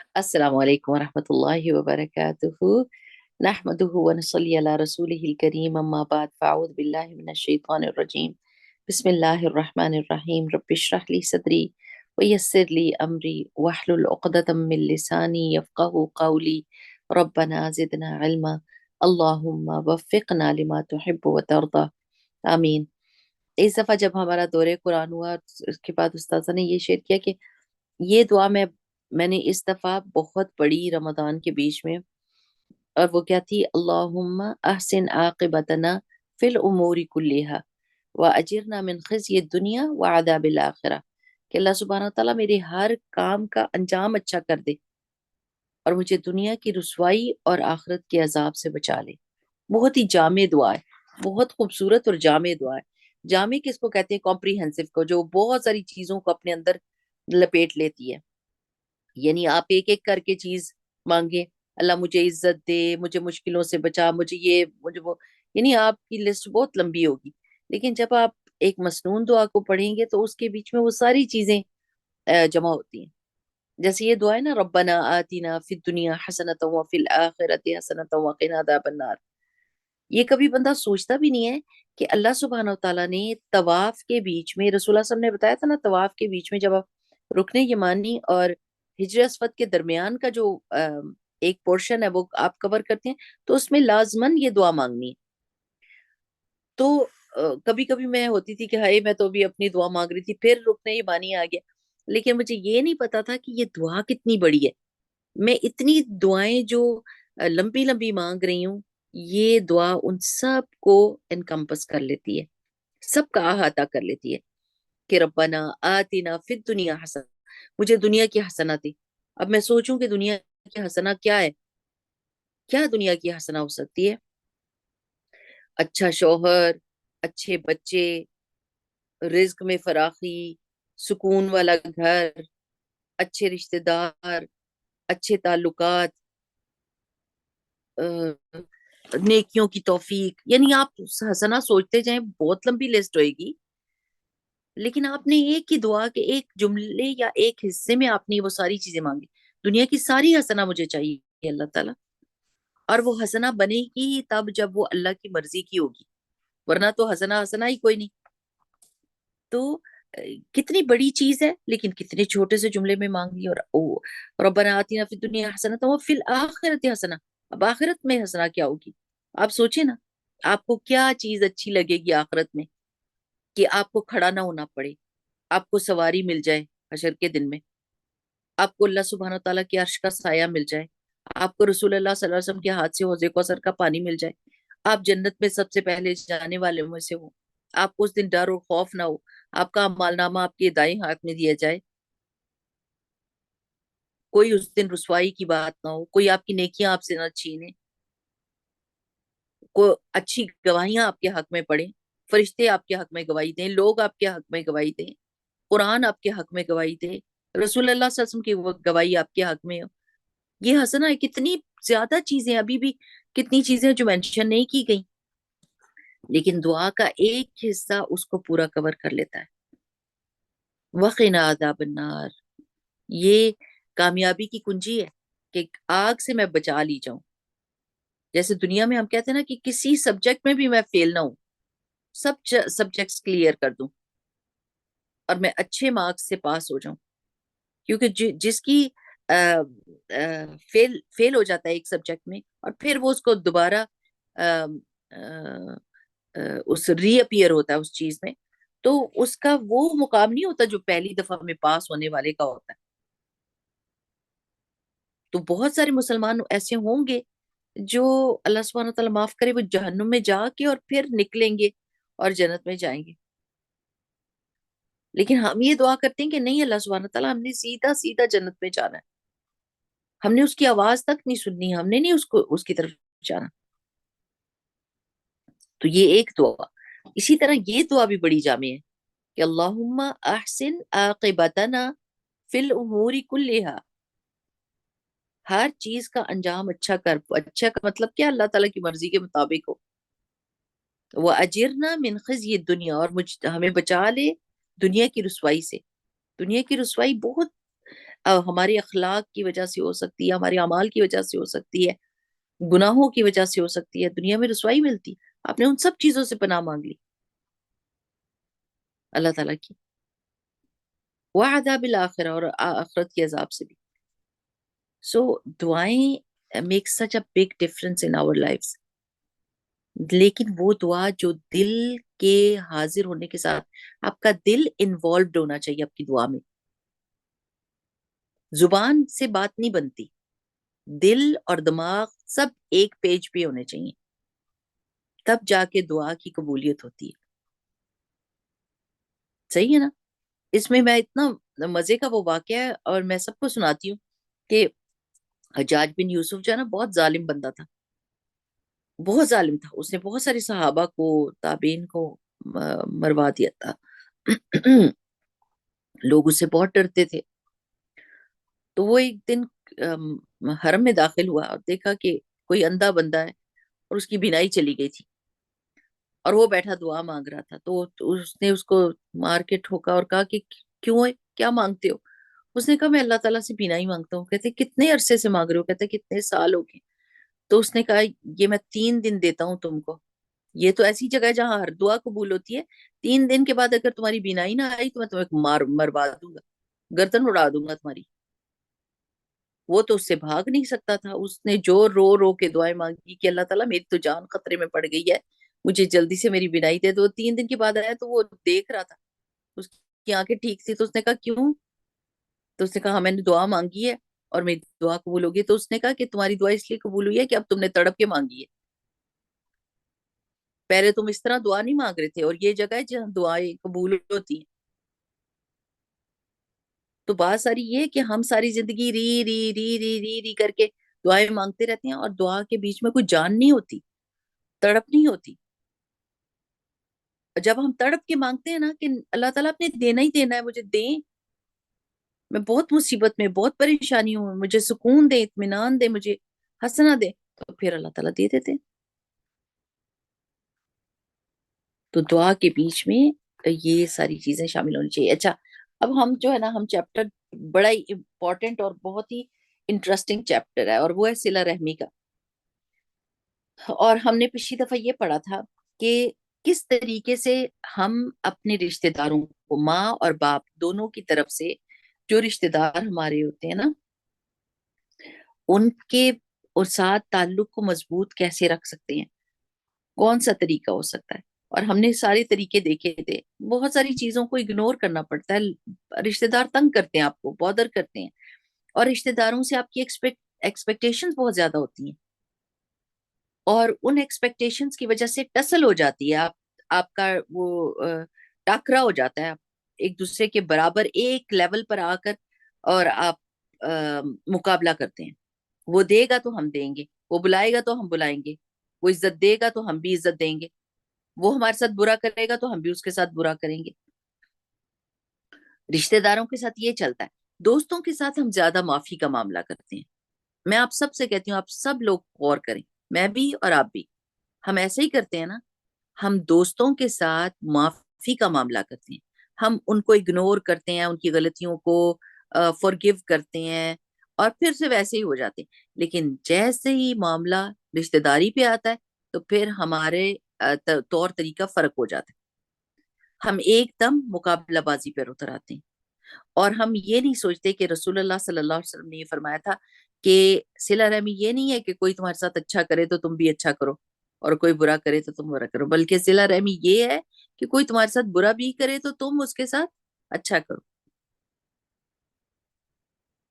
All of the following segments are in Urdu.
السلام عليكم ورحمة الله وبركاته. نحمده ونصلي على رسوله الكريم، أما بعد، فأعوذ بالله من الشيطان الرجيم. بسم الله الرحمن الرحيم. رب اشرح لي صدري ويسر لي أمري واحلل عقدة من لساني يفقه قولي. ربنا زدنا علما، اللهم وفقنا لما تحب وترضى، آمین. اس دفعہ جب ہمارا دورے قرآن ہوا، اس کے بعد استاذہ نے یہ شیئر کیا کہ یہ دعا میں نے اس دفعہ بہت پڑھی رمضان کے بیچ میں، اور وہ کیا تھی؟ اللہم احسن عاقبتنا فی الامور کلیہا واجرنا من خزی الدنیا وعذاب الاخرہ، کہ اللہ سبحانہ وتعالیٰ میرے ہر کام کا انجام اچھا کر دے اور مجھے دنیا کی رسوائی اور آخرت کے عذاب سے بچا لے۔ بہت ہی جامع دعا ہے، بہت خوبصورت اور جامع دعا ہے۔ جامع کس کو کہتے ہیں؟ کمپریہنسو کو، جو بہت ساری چیزوں کو اپنے اندر لپیٹ لیتی ہے۔ یعنی آپ ایک ایک کر کے چیز مانگے، اللہ مجھے عزت دے، مجھے مشکلوں سے بچا، مجھے یہ، مجھے وہ، یعنی آپ کی لسٹ بہت لمبی ہوگی۔ لیکن جب آپ ایک مسنون دعا کو پڑھیں گے تو اس کے بیچ میں وہ ساری چیزیں جمع ہوتی ہیں۔ جیسے یہ دعا ہے نا، ربنا آتنا فی الدنیا حسنۃ وفی الآخرۃ حسنۃ وقنا عذاب النار، یہ کبھی بندہ سوچتا بھی نہیں ہے کہ اللہ سبحانہ و تعالیٰ نے طواف کے بیچ میں، رسول اللہ صلی اللہ علیہ وسلم نے بتایا تھا نا، طواف کے بیچ میں جب آپ رکن یمانی اور ہجر اسود کے درمیان کا جو ایک پورشن ہے وہ آپ کور کرتے ہیں، تو اس میں لازمن یہ دعا مانگنی ہے۔ تو کبھی کبھی میں ہوتی تھی کہ ہائے میں تو ابھی اپنی دعا مانگ رہی تھی، پھر رکن یمانی آ گیا، لیکن مجھے یہ نہیں پتا تھا کہ یہ دعا کتنی بڑی ہے۔ میں اتنی دعائیں جو لمبی لمبی مانگ رہی ہوں، یہ دعا ان سب کو انکمپس کر لیتی ہے، سب کا احاطہ کر لیتی ہے کہ ربنا آتنا فی الدنیا حسنہ، مجھے دنیا کی حسنہ دے۔ اب میں سوچوں کہ دنیا کی حسنہ کیا ہے؟ کیا دنیا کی حسنہ ہو سکتی ہے؟ اچھا شوہر، اچھے بچے، رزق میں فراخی، سکون والا گھر، اچھے رشتہ دار، اچھے تعلقات، نیکیوں کی توفیق، یعنی آپ حسنہ سوچتے جائیں بہت لمبی لسٹ ہوئے گی، لیکن آپ نے ایک ہی دعا کے ایک جملے یا ایک حصے میں آپ نے وہ ساری چیزیں مانگی۔ دنیا کی ساری حسنہ مجھے چاہیے اللہ تعالیٰ، اور وہ حسنہ بنے گی ہی تب جب وہ اللہ کی مرضی کی ہوگی، ورنہ تو حسنہ حسنہ ہی کوئی نہیں۔ تو کتنی بڑی چیز ہے، لیکن کتنے چھوٹے سے جملے میں مانگ لی۔ اور ربنا آتنا فی الدنیا حسنۃ وفی الآخرۃ حسنہ، اب آخرت میں حسنہ کیا ہوگی؟ آپ سوچیں نا، آپ کو کیا چیز اچھی لگے گی آخرت میں کہ آپ کو کھڑا نہ ہونا پڑے، آپ کو سواری مل جائے حشر کے دن میں، آپ کو اللہ سبحانہ تعالیٰ کی عرش کا سایہ مل جائے، آپ کو رسول اللہ صلی اللہ علیہ وسلم کے ہاتھ سے حوض کوثر کا پانی مل جائے، آپ جنت میں سب سے پہلے جانے والوں میں سے ہو، آپ کو اس دن ڈر اور خوف نہ ہو، آپ کا اعمال نامہ آپ کے دائیں ہاتھ میں دیا جائے، کوئی اس دن رسوائی کی بات نہ ہو، کوئی آپ کی نیکیاں آپ سے نہ چھینے، کوئی اچھی گواہیاں آپ کے حق میں پڑھیں، فرشتے آپ کے حق میں گواہی دیں، لوگ آپ کے حق میں گواہی دیں، قرآن آپ کے حق میں گواہی دے، رسول اللہ صلی اللہ علیہ وسلم کی وہ گواہی آپ کے حق میں ہو۔ یہ حسنہ ہے، کتنی زیادہ چیزیں، ابھی بھی کتنی چیزیں جو مینشن نہیں کی گئی، لیکن دعا کا ایک حصہ اس کو پورا کور کر لیتا ہے۔ وقنا عذاب النار، یہ کامیابی کی کنجی ہے کہ آگ سے میں بچا لی جاؤں۔ جیسے دنیا میں ہم کہتے ہیں نا کہ کسی سبجیکٹ میں بھی میں فیل نہ ہوں، سب سبجیکٹس کلیئر کر دوں اور میں اچھے مارکس سے پاس ہو جاؤں، کیونکہ جس کی فیل ہو جاتا ہے ایک سبجیکٹ میں اور پھر وہ اس کو دوبارہ اس ری اپیئر ہوتا ہے اس چیز میں، تو اس کا وہ مقام نہیں ہوتا جو پہلی دفعہ میں پاس ہونے والے کا ہوتا ہے۔ تو بہت سارے مسلمان ایسے ہوں گے جو اللہ سبحانہ وتعالیٰ معاف کرے، وہ جہنم میں جا کے اور پھر نکلیں گے اور جنت میں جائیں گے۔ لیکن ہم یہ دعا کرتے ہیں کہ نہیں اللہ سبحانہ وتعالیٰ، ہم نے سیدھا سیدھا جنت میں جانا ہے، ہم نے اس کی آواز تک نہیں سننی، ہم نے نہیں اس کی طرف جانا۔ تو یہ ایک دعا، اسی طرح یہ دعا بھی بڑی جامع ہے کہ اللہم احسن عاقبتنا فی الامور کلہا، ہر چیز کا انجام اچھا کر، اچھا کا مطلب کیا؟ اللہ تعالیٰ کی مرضی کے مطابق ہو۔ وَأَجِرْنَا مِنْ خِزْيِ الدُّنْيَا، اور ہمیں بچا لے دنیا کی رسوائی سے۔ دنیا کی رسوائی بہت ہمارے اخلاق کی وجہ سے ہو سکتی ہے، ہمارے اعمال کی وجہ سے ہو سکتی ہے، گناہوں کی وجہ سے ہو سکتی ہے، دنیا میں رسوائی ملتی، آپ نے ان سب چیزوں سے پناہ مانگ لی اللہ تعالیٰ کی، وعذاب الآخرہ، اور آخرت کے عذاب سے بھی. سو دعائیں make such a big difference in our life. لیکن وہ دعا جو دل کے حاضر ہونے کے ساتھ، آپ کا دل انوالوڈ ہونا چاہیے آپ کی دعا میں. زبان سے بات نہیں بنتی، دل اور دماغ سب ایک پیج پہ ہونے چاہیے، تب جا کے دعا کی قبولیت ہوتی ہے. صحیح ہے نا؟ اس میں میں اتنا مزے کا وہ واقعہ ہے اور میں سب کو سناتی ہوں کہ حجاج بن یوسف جو ہے نا بہت ظالم بندہ تھا، بہت ظالم تھا. اس نے بہت سارے صحابہ کو، تابعین کو مروا دیا تھا. لوگ اس سے بہت ڈرتے تھے. تو وہ ایک دن حرم میں داخل ہوا اور دیکھا کہ کوئی اندھا بندہ ہے اور اس کی بینائی چلی گئی تھی اور وہ بیٹھا دعا مانگ رہا تھا. تو اس نے اس کو مار کے ٹھوکا اور کہا کہ کیوں ہے، کیا مانگتے ہو؟ اس نے کہا میں اللہ تعالیٰ سے بینائی مانگتا ہوں. کہتے کتنے عرصے سے مانگ رہے ہو؟ کہتے کتنے سال ہو گئے. تو اس نے کہا یہ میں 3 دن دیتا ہوں تم کو. یہ تو ایسی جگہ ہے جہاں ہر دعا قبول ہوتی ہے. 3 دن کے بعد اگر تمہاری بینائی نہ آئی تو میں تمہیں مروا دوں گا، گردن اڑا دوں گا تمہاری. وہ تو اس سے بھاگ نہیں سکتا تھا. اس نے جو رو رو کے دعائیں مانگی کہ اللہ تعالیٰ میری تو جان خطرے میں پڑ گئی ہے، مجھے جلدی سے میری بینائی دے دو. 3 دن کے بعد آیا تو وہ دیکھ رہا تھا، اس کی آنکھیں ٹھیک تھی. تو اس نے کہا کیوں؟ تو اس نے کہا ہاں میں نے دعا مانگی ہے اور میری دعا قبول ہوگی. تو اس نے کہا کہ تمہاری دعا اس لیے قبول ہوئی ہے کہ اب تم نے تڑپ کے مانگی ہے، پہلے تم اس طرح دعا نہیں مانگ رہے تھے. اور یہ جگہ ہے جہاں دعائیں قبول ہوتی ہیں. تو بات ساری یہ کہ ہم ساری زندگی ری ری ری ری ری ری کر کے دعائیں مانگتے رہتے ہیں اور دعا کے بیچ میں کوئی جان نہیں ہوتی، تڑپ نہیں ہوتی. جب ہم تڑپ کے مانگتے ہیں نا کہ اللہ تعالیٰ آپ نے دینا ہی دینا ہے، مجھے دیں، میں بہت مصیبت میں، بہت پریشانی ہوں، مجھے سکون دے، اطمینان دے، مجھے ہنسنا دے، تو پھر اللہ تعالیٰ دے دیتے ہیں. تو دعا کے بیچ میں یہ ساری چیزیں شامل ہونی چاہیے. اچھا، اب ہم جو ہے نا، ہم چیپٹر بڑا ہی امپورٹنٹ اور بہت ہی انٹرسٹنگ چیپٹر ہے اور وہ ہے صلہ رحمی کا. اور ہم نے پچھلی دفعہ یہ پڑھا تھا کہ کس طریقے سے ہم اپنے رشتہ داروں کو، ماں اور باپ دونوں کی طرف سے جو رشتہ دار ہمارے ہوتے ہیں نا، ان کے اور ساتھ تعلق کو مضبوط کیسے رکھ سکتے ہیں، کون سا طریقہ ہو سکتا ہے. اور ہم نے سارے طریقے دیکھے تھے. بہت ساری چیزوں کو اگنور کرنا پڑتا ہے. رشتہ دار تنگ کرتے ہیں آپ کو، بادر کرتے ہیں، اور رشتہ داروں سے آپ کی ایکسپیکٹیشن بہت زیادہ ہوتی ہیں اور ان ایکسپیکٹیشنز کی وجہ سے ٹسل ہو جاتی ہے. آپ کا وہ ٹاکرا ہو جاتا ہے. آپ ایک دوسرے کے برابر ایک لیول پر آ کر اور آپ مقابلہ کرتے ہیں. وہ دے گا تو ہم دیں گے، وہ بلائے گا تو ہم بلائیں گے، وہ عزت دے گا تو ہم بھی عزت دیں گے، وہ ہمارے ساتھ برا کرے گا تو ہم بھی اس کے ساتھ برا کریں گے. رشتہ داروں کے ساتھ یہ چلتا ہے. دوستوں کے ساتھ ہم زیادہ معافی کا معاملہ کرتے ہیں. میں آپ سب سے کہتی ہوں آپ سب لوگ غور کریں، میں بھی اور آپ بھی، ہم ایسے ہی کرتے ہیں نا. ہم دوستوں کے ساتھ معافی کا معاملہ کرتے ہیں، ہم ان کو اگنور کرتے ہیں، ان کی غلطیوں کو فورگیو کرتے ہیں اور پھر سے ویسے ہی ہو جاتے ہیں. لیکن جیسے ہی معاملہ رشتہ داری پہ آتا ہے تو پھر ہمارے طور طریقہ فرق ہو جاتا ہے. ہم ایک دم مقابلہ بازی پر اتر آتے ہیں اور ہم یہ نہیں سوچتے کہ رسول اللہ صلی اللہ علیہ وسلم نے یہ فرمایا تھا کہ صلہ رحمی یہ نہیں ہے کہ کوئی تمہارے ساتھ اچھا کرے تو تم بھی اچھا کرو اور کوئی برا کرے تو تم برا کرو، بلکہ صلہ رحمی یہ ہے کہ کوئی تمہارے ساتھ برا بھی کرے تو تم اس کے ساتھ اچھا کرو.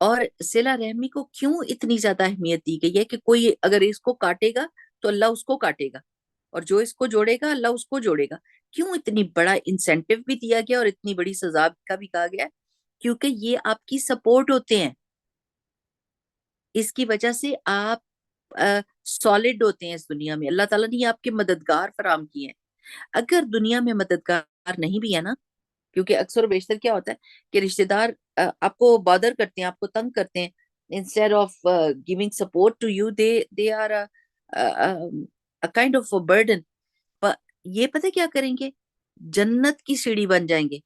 اور صلہ رحمی کو کیوں اتنی زیادہ اہمیت دی گئی ہے کہ کوئی اگر اس کو کاٹے گا تو اللہ اس کو کاٹے گا، اور جو اس کو جوڑے گا اللہ اس کو جوڑے گا. کیوں اتنی بڑا انسینٹیو بھی دیا گیا اور اتنی بڑی سزا کا بھی کہا گیا؟ کیونکہ یہ آپ کی سپورٹ ہوتے ہیں. اس کی وجہ سے آپ سالڈ ہوتے ہیں اس دنیا میں. اللہ تعالیٰ نے آپ کے مددگار فراہم کیے ہیں. اگر دنیا میں مددگار نہیں بھی ہے نا، کیونکہ اکثر و بیشتر کیا ہوتا ہے کہ رشتہ دار آپ کو بادر کرتے ہیں، آپ کو تنگ کرتے ہیں. Instead of giving support to you, they are kind of burden. یہ پتہ کیا کریں گے؟ جنت کی سیڑھی بن جائیں گے،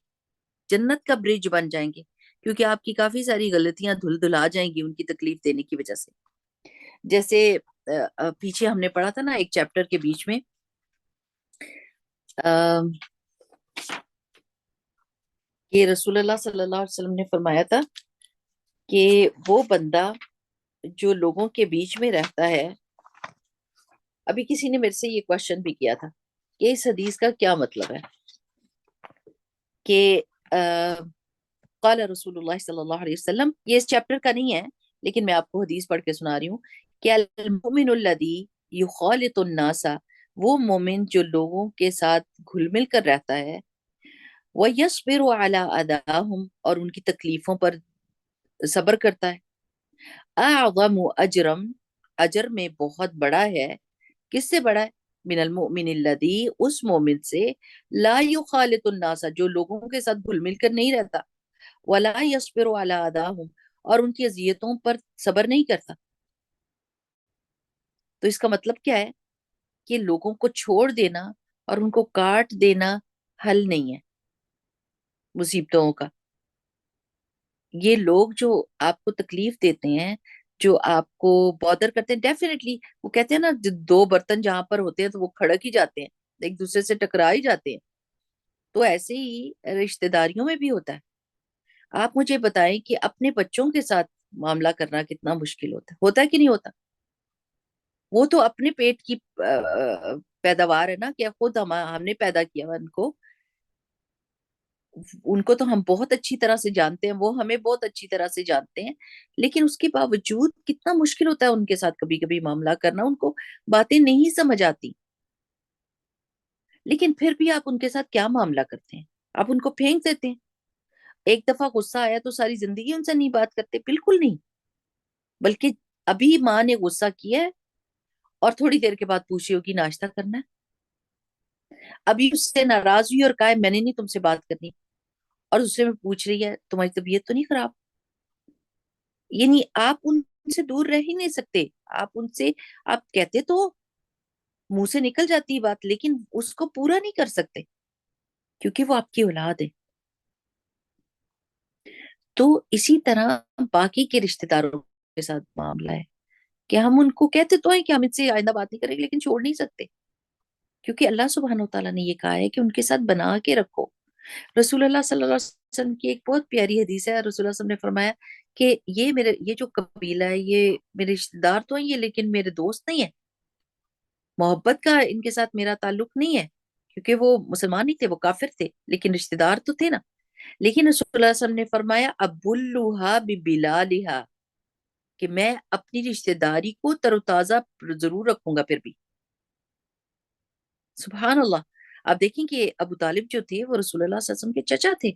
جنت کا برج بن جائیں گے. کیونکہ آپ کی کافی ساری غلطیاں دھل دھل آ جائیں گی ان کی تکلیف دینے کی وجہ سے. جیسے پیچھے ہم نے پڑھا تھا نا ایک چیپٹر کے بیچ میں کہ رسول اللہ صلی اللہ علیہ وسلم نے فرمایا تھا کہ وہ بندہ جو لوگوں کے بیچ میں رہتا ہے. ابھی کسی نے میرے سے یہ کوشچن بھی کیا تھا کہ اس حدیث کا کیا مطلب ہے کہ قال رسول اللہ صلی اللہ علیہ وسلم. یہ اس چیپٹر کا نہیں ہے لیکن میں آپ کو حدیث پڑھ کے سنا رہی ہوں کہ المؤمن الذی یخالط الناس، وہ مومن جو لوگوں کے ساتھ گھل مل کر رہتا ہے، وَيَصْبِرُ عَلَىٰ أَذَاهُمْ، اور ان کی تکلیفوں پر صبر کرتا ہے، اعظم اجرم، اجر میں بہت بڑا ہے. کس سے بڑا ہے؟ من المؤمن الذی، اس مومن سے، لا یخالط الناس، جو لوگوں کے ساتھ گھل مل کر نہیں رہتا، ولا یصبر علی اذاہم، اور ان کی اذیتوں پر صبر نہیں کرتا. تو اس کا مطلب کیا ہے کہ لوگوں کو چھوڑ دینا اور ان کو کاٹ دینا حل نہیں ہے مصیبتوں کا. یہ لوگ جو آپ کو تکلیف دیتے ہیں، جو آپ کو بادر کرتے ہیں، ڈیفینیٹلی وہ کہتے ہیں نا دو برتن جہاں پر ہوتے ہیں تو وہ کھڑک ہی جاتے ہیں، ایک دوسرے سے ٹکرا ہی جاتے ہیں. تو ایسے ہی رشتہ داریوں میں بھی ہوتا ہے. آپ مجھے بتائیں کہ اپنے بچوں کے ساتھ معاملہ کرنا کتنا مشکل ہوتا ہے کہ نہیں ہوتا؟ وہ تو اپنے پیٹ کی پیداوار ہے نا، کہ خود ہم نے پیدا کیا ان کو تو ہم بہت اچھی طرح سے جانتے ہیں، وہ ہمیں بہت اچھی طرح سے جانتے ہیں، لیکن اس کے باوجود کتنا مشکل ہوتا ہے ان کے ساتھ کبھی کبھی معاملہ کرنا. ان کو باتیں نہیں سمجھ آتی، لیکن پھر بھی آپ ان کے ساتھ کیا معاملہ کرتے ہیں؟ آپ ان کو پھینک دیتے ہیں. ایک دفعہ غصہ آیا تو ساری زندگی ان سے نہیں بات کرتے؟ بالکل نہیں. بلکہ ابھی ماں نے غصہ کیا ہے اور تھوڑی دیر کے بعد پوچھی ہوگی ناشتہ کرنا ہے. ابھی اس سے ناراض ہوئی اور کہا میں نے نہیں تم سے بات کرنی، اور دوسرے میں پوچھ رہی ہے تمہاری طبیعت تو نہیں خراب. یعنی آپ ان سے دور رہ ہی نہیں سکتے. آپ ان سے، آپ کہتے تو منہ سے نکل جاتی بات، لیکن اس کو پورا نہیں کر سکتے کیونکہ وہ آپ کی اولاد ہے. تو اسی طرح باقی کے رشتہ داروں کے ساتھ معاملہ ہے کہ ہم ان کو کہتے تو ہیں کہ ہم ان سے آئندہ بات نہیں کریں گے، لیکن چھوڑ نہیں سکتے کیونکہ اللہ سبحانہ و تعالیٰ نے یہ کہا ہے کہ ان کے ساتھ بنا کے رکھو. رسول اللہ صلی اللہ علیہ وسلم کی ایک بہت پیاری حدیث ہے. رسول اللہ صلی اللہ علیہ وسلم نے فرمایا کہ یہ جو قبیلہ ہے یہ میرے رشتہ دار تو ہیں یہ، لیکن میرے دوست نہیں ہے. محبت کا ان کے ساتھ میرا تعلق نہیں ہے کیونکہ وہ مسلمان نہیں تھے، وہ کافر تھے، لیکن رشتہ دار تو تھے نا. لیکن رسول اللہ صلی اللہ علیہ وسلم نے فرمایا ابلھا ببلالھا، کہ میں اپنی رشتہ داری کو تر و تازہ ضرور رکھوں گا پھر بھی. سبحان اللہ. آپ دیکھیں کہ ابو طالب جو تھے وہ رسول اللہ صلی اللہ علیہ وسلم کے چچا تھے،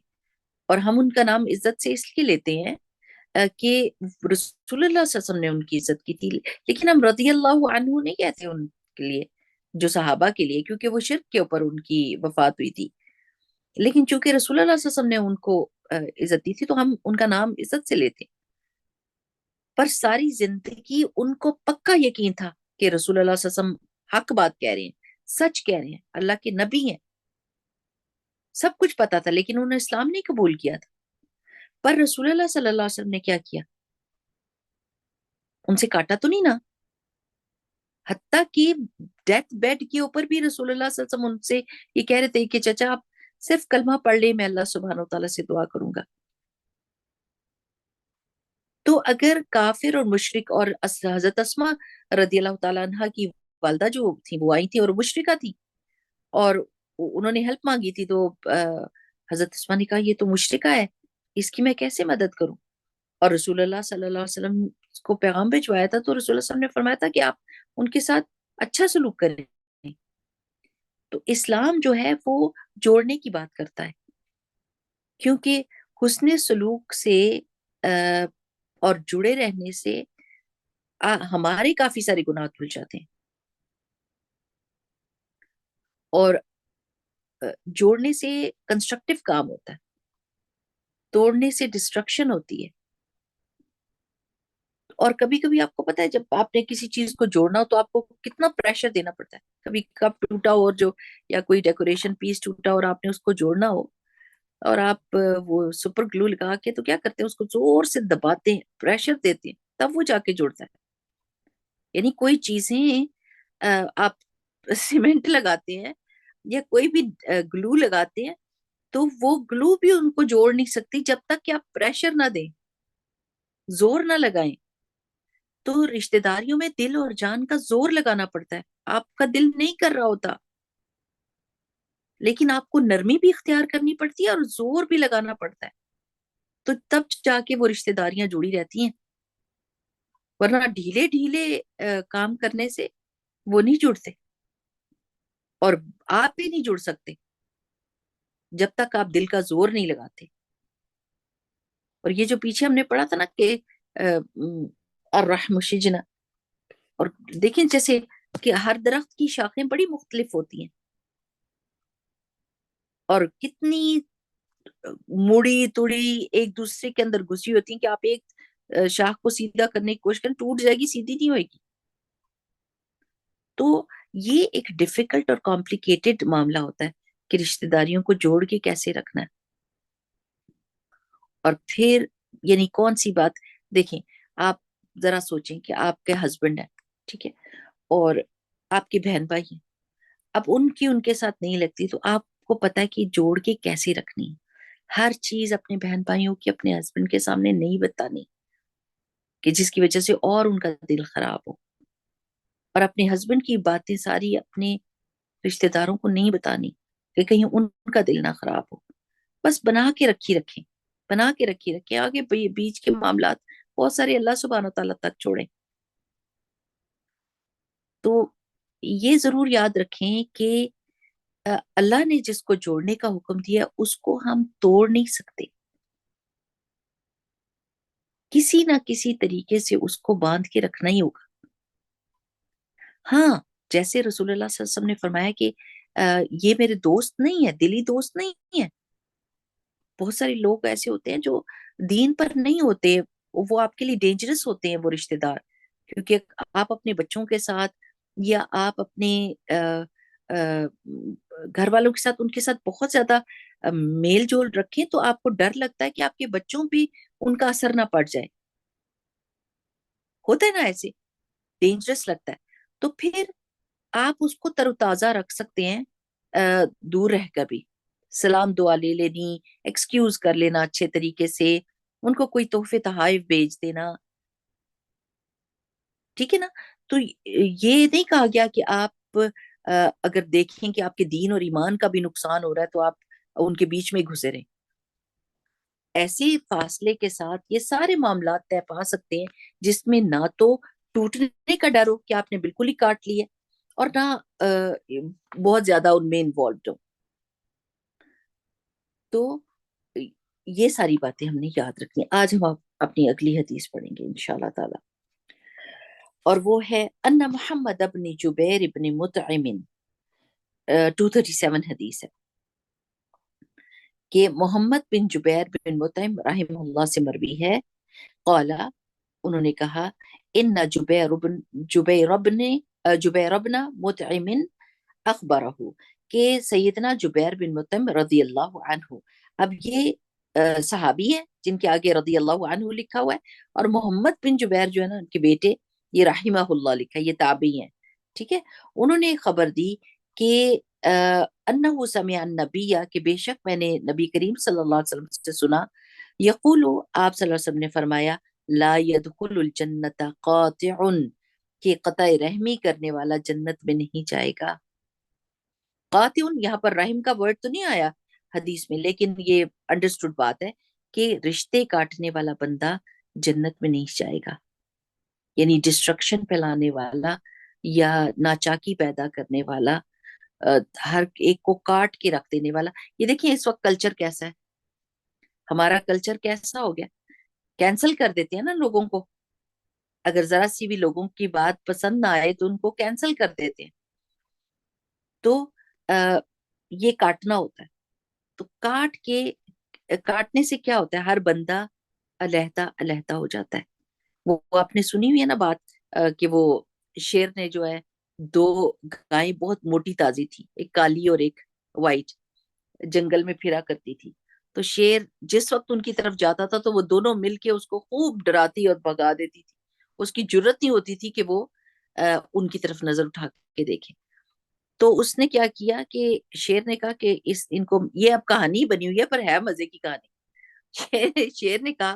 اور ہم ان کا نام عزت سے اس لیے لیتے ہیں کہ رسول اللہ صلی اللہ علیہ وسلم نے ان کی عزت کی تھی. لیکن ہم رضی اللہ عنہ نہیں کہتے ان کے لیے، جو صحابہ کے لیے، کیونکہ وہ شرک کے اوپر ان کی وفات ہوئی تھی. لیکن چونکہ رسول اللہ صلی اللہ علیہ وسلم نے ان کو عزت دی تھی تو ہم ان کا نام عزت سے لیتے. پر ساری زندگی ان کو پکا یقین تھا کہ رسول اللہ صلی اللہ علیہ وسلم حق بات کہہ رہے ہیں، سچ کہہ رہے ہیں، اللہ کے نبی ہیں. سب کچھ پتا تھا لیکن انہوں نے اسلام نہیں قبول کیا تھا. پر رسول اللہ صلی اللہ علیہ وسلم نے کیا کیا؟ ان سے کاٹا تو نہیں نا. حتیٰ کہ ڈیتھ بیڈ کے اوپر بھی رسول اللہ صلی اللہ علیہ وسلم ان سے یہ کہہ رہے تھے کہ چچا آپ صرف کلمہ پڑھ لیں، میں اللہ سبحانہ و تعالیٰ سے دعا کروں گا. تو اگر کافر اور مشرک، اور حضرت اسماء رضی اللہ تعالیٰ عنہ کی والدہ جو تھی وہ آئی تھی اور مشرکہ تھی، اور انہوں نے ہیلپ مانگی تھی، تو حضرت اسماء نے کہا یہ تو مشرکہ ہے، اس کی میں کیسے مدد کروں؟ اور رسول اللہ صلی اللہ علیہ وسلم کو پیغام بھجوایا تھا، تو رسول اللہ صلی اللہ علیہ وسلم نے فرمایا تھا کہ آپ ان کے ساتھ اچھا سلوک کریں. تو اسلام جو ہے وہ جوڑنے کی بات کرتا ہے، کیونکہ حسن سلوک سے اور جڑے رہنے سے ہمارے کافی سارے گناہ دھل جاتے ہیں، اور جوڑنے سے کنسٹرکٹیو کام ہوتا ہے، توڑنے سے ڈسٹرکشن ہوتی ہے. اور کبھی کبھی آپ کو پتا ہے جب آپ نے کسی چیز کو جوڑنا ہو تو آپ کو کتنا پریشر دینا پڑتا ہے. کبھی کپ ٹوٹا ہو، اور جو یا کوئی ڈیکوریشن پیس ٹوٹا اور آپ نے اس کو جوڑنا ہو اور آپ وہ سپر گلو لگا کے تو کیا کرتے ہیں، اس کو زور سے دباتے ہیں، پریشر دیتے ہیں، تب وہ جا کے جڑتا ہے. یعنی کوئی چیزیں آپ سیمنٹ لگاتے ہیں یا کوئی بھی گلو لگاتے ہیں تو وہ گلو بھی ان کو جوڑ نہیں سکتی جب تک کہ آپ پریشر نہ دیں، زور نہ لگائیں. تو رشتہ داریوں میں دل اور جان کا زور لگانا پڑتا ہے. آپ کا دل نہیں کر رہا ہوتا، لیکن آپ کو نرمی بھی اختیار کرنی پڑتی ہے اور زور بھی لگانا پڑتا ہے، تو تب جا کے وہ رشتہ داریاں جڑی رہتی ہیں. ورنہ ڈھیلے ڈھیلے کام کرنے سے وہ نہیں جڑتے، اور آپ بھی نہیں جڑ سکتے جب تک آپ دل کا زور نہیں لگاتے. اور یہ جو پیچھے ہم نے پڑھا تھا نا کہ الرحم شجنا، اور دیکھیں جیسے کہ ہر درخت کی شاخیں بڑی مختلف ہوتی ہیں اور کتنی مڑی توڑی ایک دوسرے کے اندر گھسی ہوتی ہیں کہ آپ ایک شاخ کو سیدھا کرنے کی کوشش کریں، ٹوٹ جائے گی، سیدھی نہیں ہوئے گی. تو یہ ایک ڈیفیکلٹ اور کمپلیکیٹڈ معاملہ ہوتا ہے کہ رشتہ داریوں کو جوڑ کے کیسے رکھنا ہے. اور پھر یعنی کون سی بات، دیکھیں آپ ذرا سوچیں کہ آپ کے ہسبینڈ ہیں، ٹھیک ہے، اور آپ کے بہن بھائی ہیں. اب ان کے ساتھ نہیں لگتی تو آپ کو پتا ہے کہ جوڑ کے کیسے رکھنی ہے. ہر چیز اپنے بہن بھائیوں کی اپنے ہسبینڈ کے سامنے نہیں بتانی کہ جس کی وجہ سے اور ان کا دل خراب ہو. اور اپنے ہسبینڈ کی باتیں ساری اپنے رشتہ داروں کو نہیں بتانی کہ کہیں ان کا دل نہ خراب ہو. بس بنا کے رکھیں، بنا کے رکھیں آگے بیچ کے معاملات بہت سارے اللہ سبحانہ تعالیٰ تک چھوڑیں. تو یہ ضرور یاد رکھیں کہ اللہ نے جس کو جوڑنے کا حکم دیا اس کو ہم توڑ نہیں سکتے، کسی نہ کسی طریقے سے اس کو باندھ کے رکھنا ہی ہوگا. ہاں، جیسے رسول اللہ صلی اللہ علیہ وسلم نے فرمایا کہ یہ میرے دوست نہیں ہے، دلی دوست نہیں ہے. بہت سارے لوگ ایسے ہوتے ہیں جو دین پر نہیں ہوتے، وہ آپ کے لیے ڈینجرس ہوتے ہیں وہ رشتہ دار، کیونکہ آپ اپنے بچوں کے ساتھ یا آپ اپنے گھر والوں کے ساتھ ان کے ساتھ بہت زیادہ میل جول رکھیں تو آپ کو ڈر لگتا ہے کہ آپ کے بچوں پہ ان کا اثر نہ پڑ جائے. ہوتا ہے نا ایسے، ڈینجرس لگتا ہے. تو پھر آپ اس کو تر و تازہ رکھ سکتے ہیں دور رہ کر بھی، سلام دعا لے لینی، ایکسکیوز کر لینا اچھے طریقے سے، ان کو کوئی تحفے تحائف بھیج دینا، ٹھیک ہے نا. تو یہ نہیں کہا گیا کہ آپ اگر دیکھیں کہ آپ کے دین اور ایمان کا بھی نقصان ہو رہا ہے تو آپ ان کے بیچ میں گھسے رہیں. ایسے فاصلے کے ساتھ یہ سارے معاملات طے پا سکتے ہیں جس میں نہ تو ٹوٹنے کا ڈر ہو کہ آپ نے بالکل ہی کاٹ لیا اور نہ بہت زیادہ ان میں انوالوڈ ہو. تو یہ ساری باتیں ہم نے یاد رکھنی. آج ہم اپنی اگلی حدیث پڑھیں گے انشاءاللہ تعالی، اور وہ ہے ان محمد ابن جبیر ابن مطعم، 237 حدیث ہے کہ محمد بن جبیر بن مطعم رحمہ اللہ سے مروی ہے، قالا انہوں نے کہا، ان جبیر ابن مطعم اخبرہ، کہ سیدنا جبیر بن مطعم رضی اللہ عنہ، اب یہ صحابی ہیں جن کے آگے رضی اللہ عنہ لکھا ہوا ہے، اور محمد بن جبیر جو ہے نا ان کے بیٹے، یہ رحمہ اللہ لکھا ہے، یہ تابعی ہیں، ٹھیک ہے. انہوں نے خبر دی کہ انہ سمع النبی، کہ بے شک میں نے نبی کریم صلی اللہ علیہ وسلم سے سنا، یقول، آپ صلی اللہ علیہ وسلم نے فرمایا، لا يدخل الجنت قاطع، کہ قطع رحمی کرنے والا جنت میں نہیں جائے گا. قاطع یہاں پر رحم کا ورڈ تو نہیں آیا حدیث میں، لیکن یہ انڈرسٹوڈ بات ہے کہ رشتے کاٹنے والا بندہ جنت میں نہیں جائے گا. یعنی ڈسٹرکشن پھیلانے والا یا ناچاکی پیدا کرنے والا، ہر ایک کو کاٹ کے رکھ دینے والا. یہ دیکھیں اس وقت کلچر کیسا ہے، ہمارا کلچر کیسا ہو گیا، کینسل کر دیتے ہیں نا لوگوں کو، اگر ذرا سی بھی لوگوں کی بات پسند نہ آئے تو ان کو کینسل کر دیتے ہیں. تو یہ کاٹنا ہوتا ہے. تو کاٹنے سے کیا ہوتا ہے، ہر بندہ علیحدہ علیحدہ ہو جاتا ہے. وہ آپ نے سنی ہوئی ہے نا بات کہ وہ شیر نے جو ہے دو گائیں بہت موٹی تازی تھی، ایک کالی اور ایک وائٹ، جنگل میں پھرا کرتی تھی. تو شیر جس وقت ان کی طرف جاتا تھا تو وہ دونوں مل کے اس کو خوب ڈراتی اور بھگا دیتی تھی. اس کی جرت نہیں ہوتی تھی کہ وہ ان کی طرف نظر اٹھا کے دیکھے. تو اس نے کیا کیا کہ شیر نے کہا کہ ان کو یہ اب کہانی بنی ہوئی ہے پر ہے مزے کی کہانی. شیر نے کہا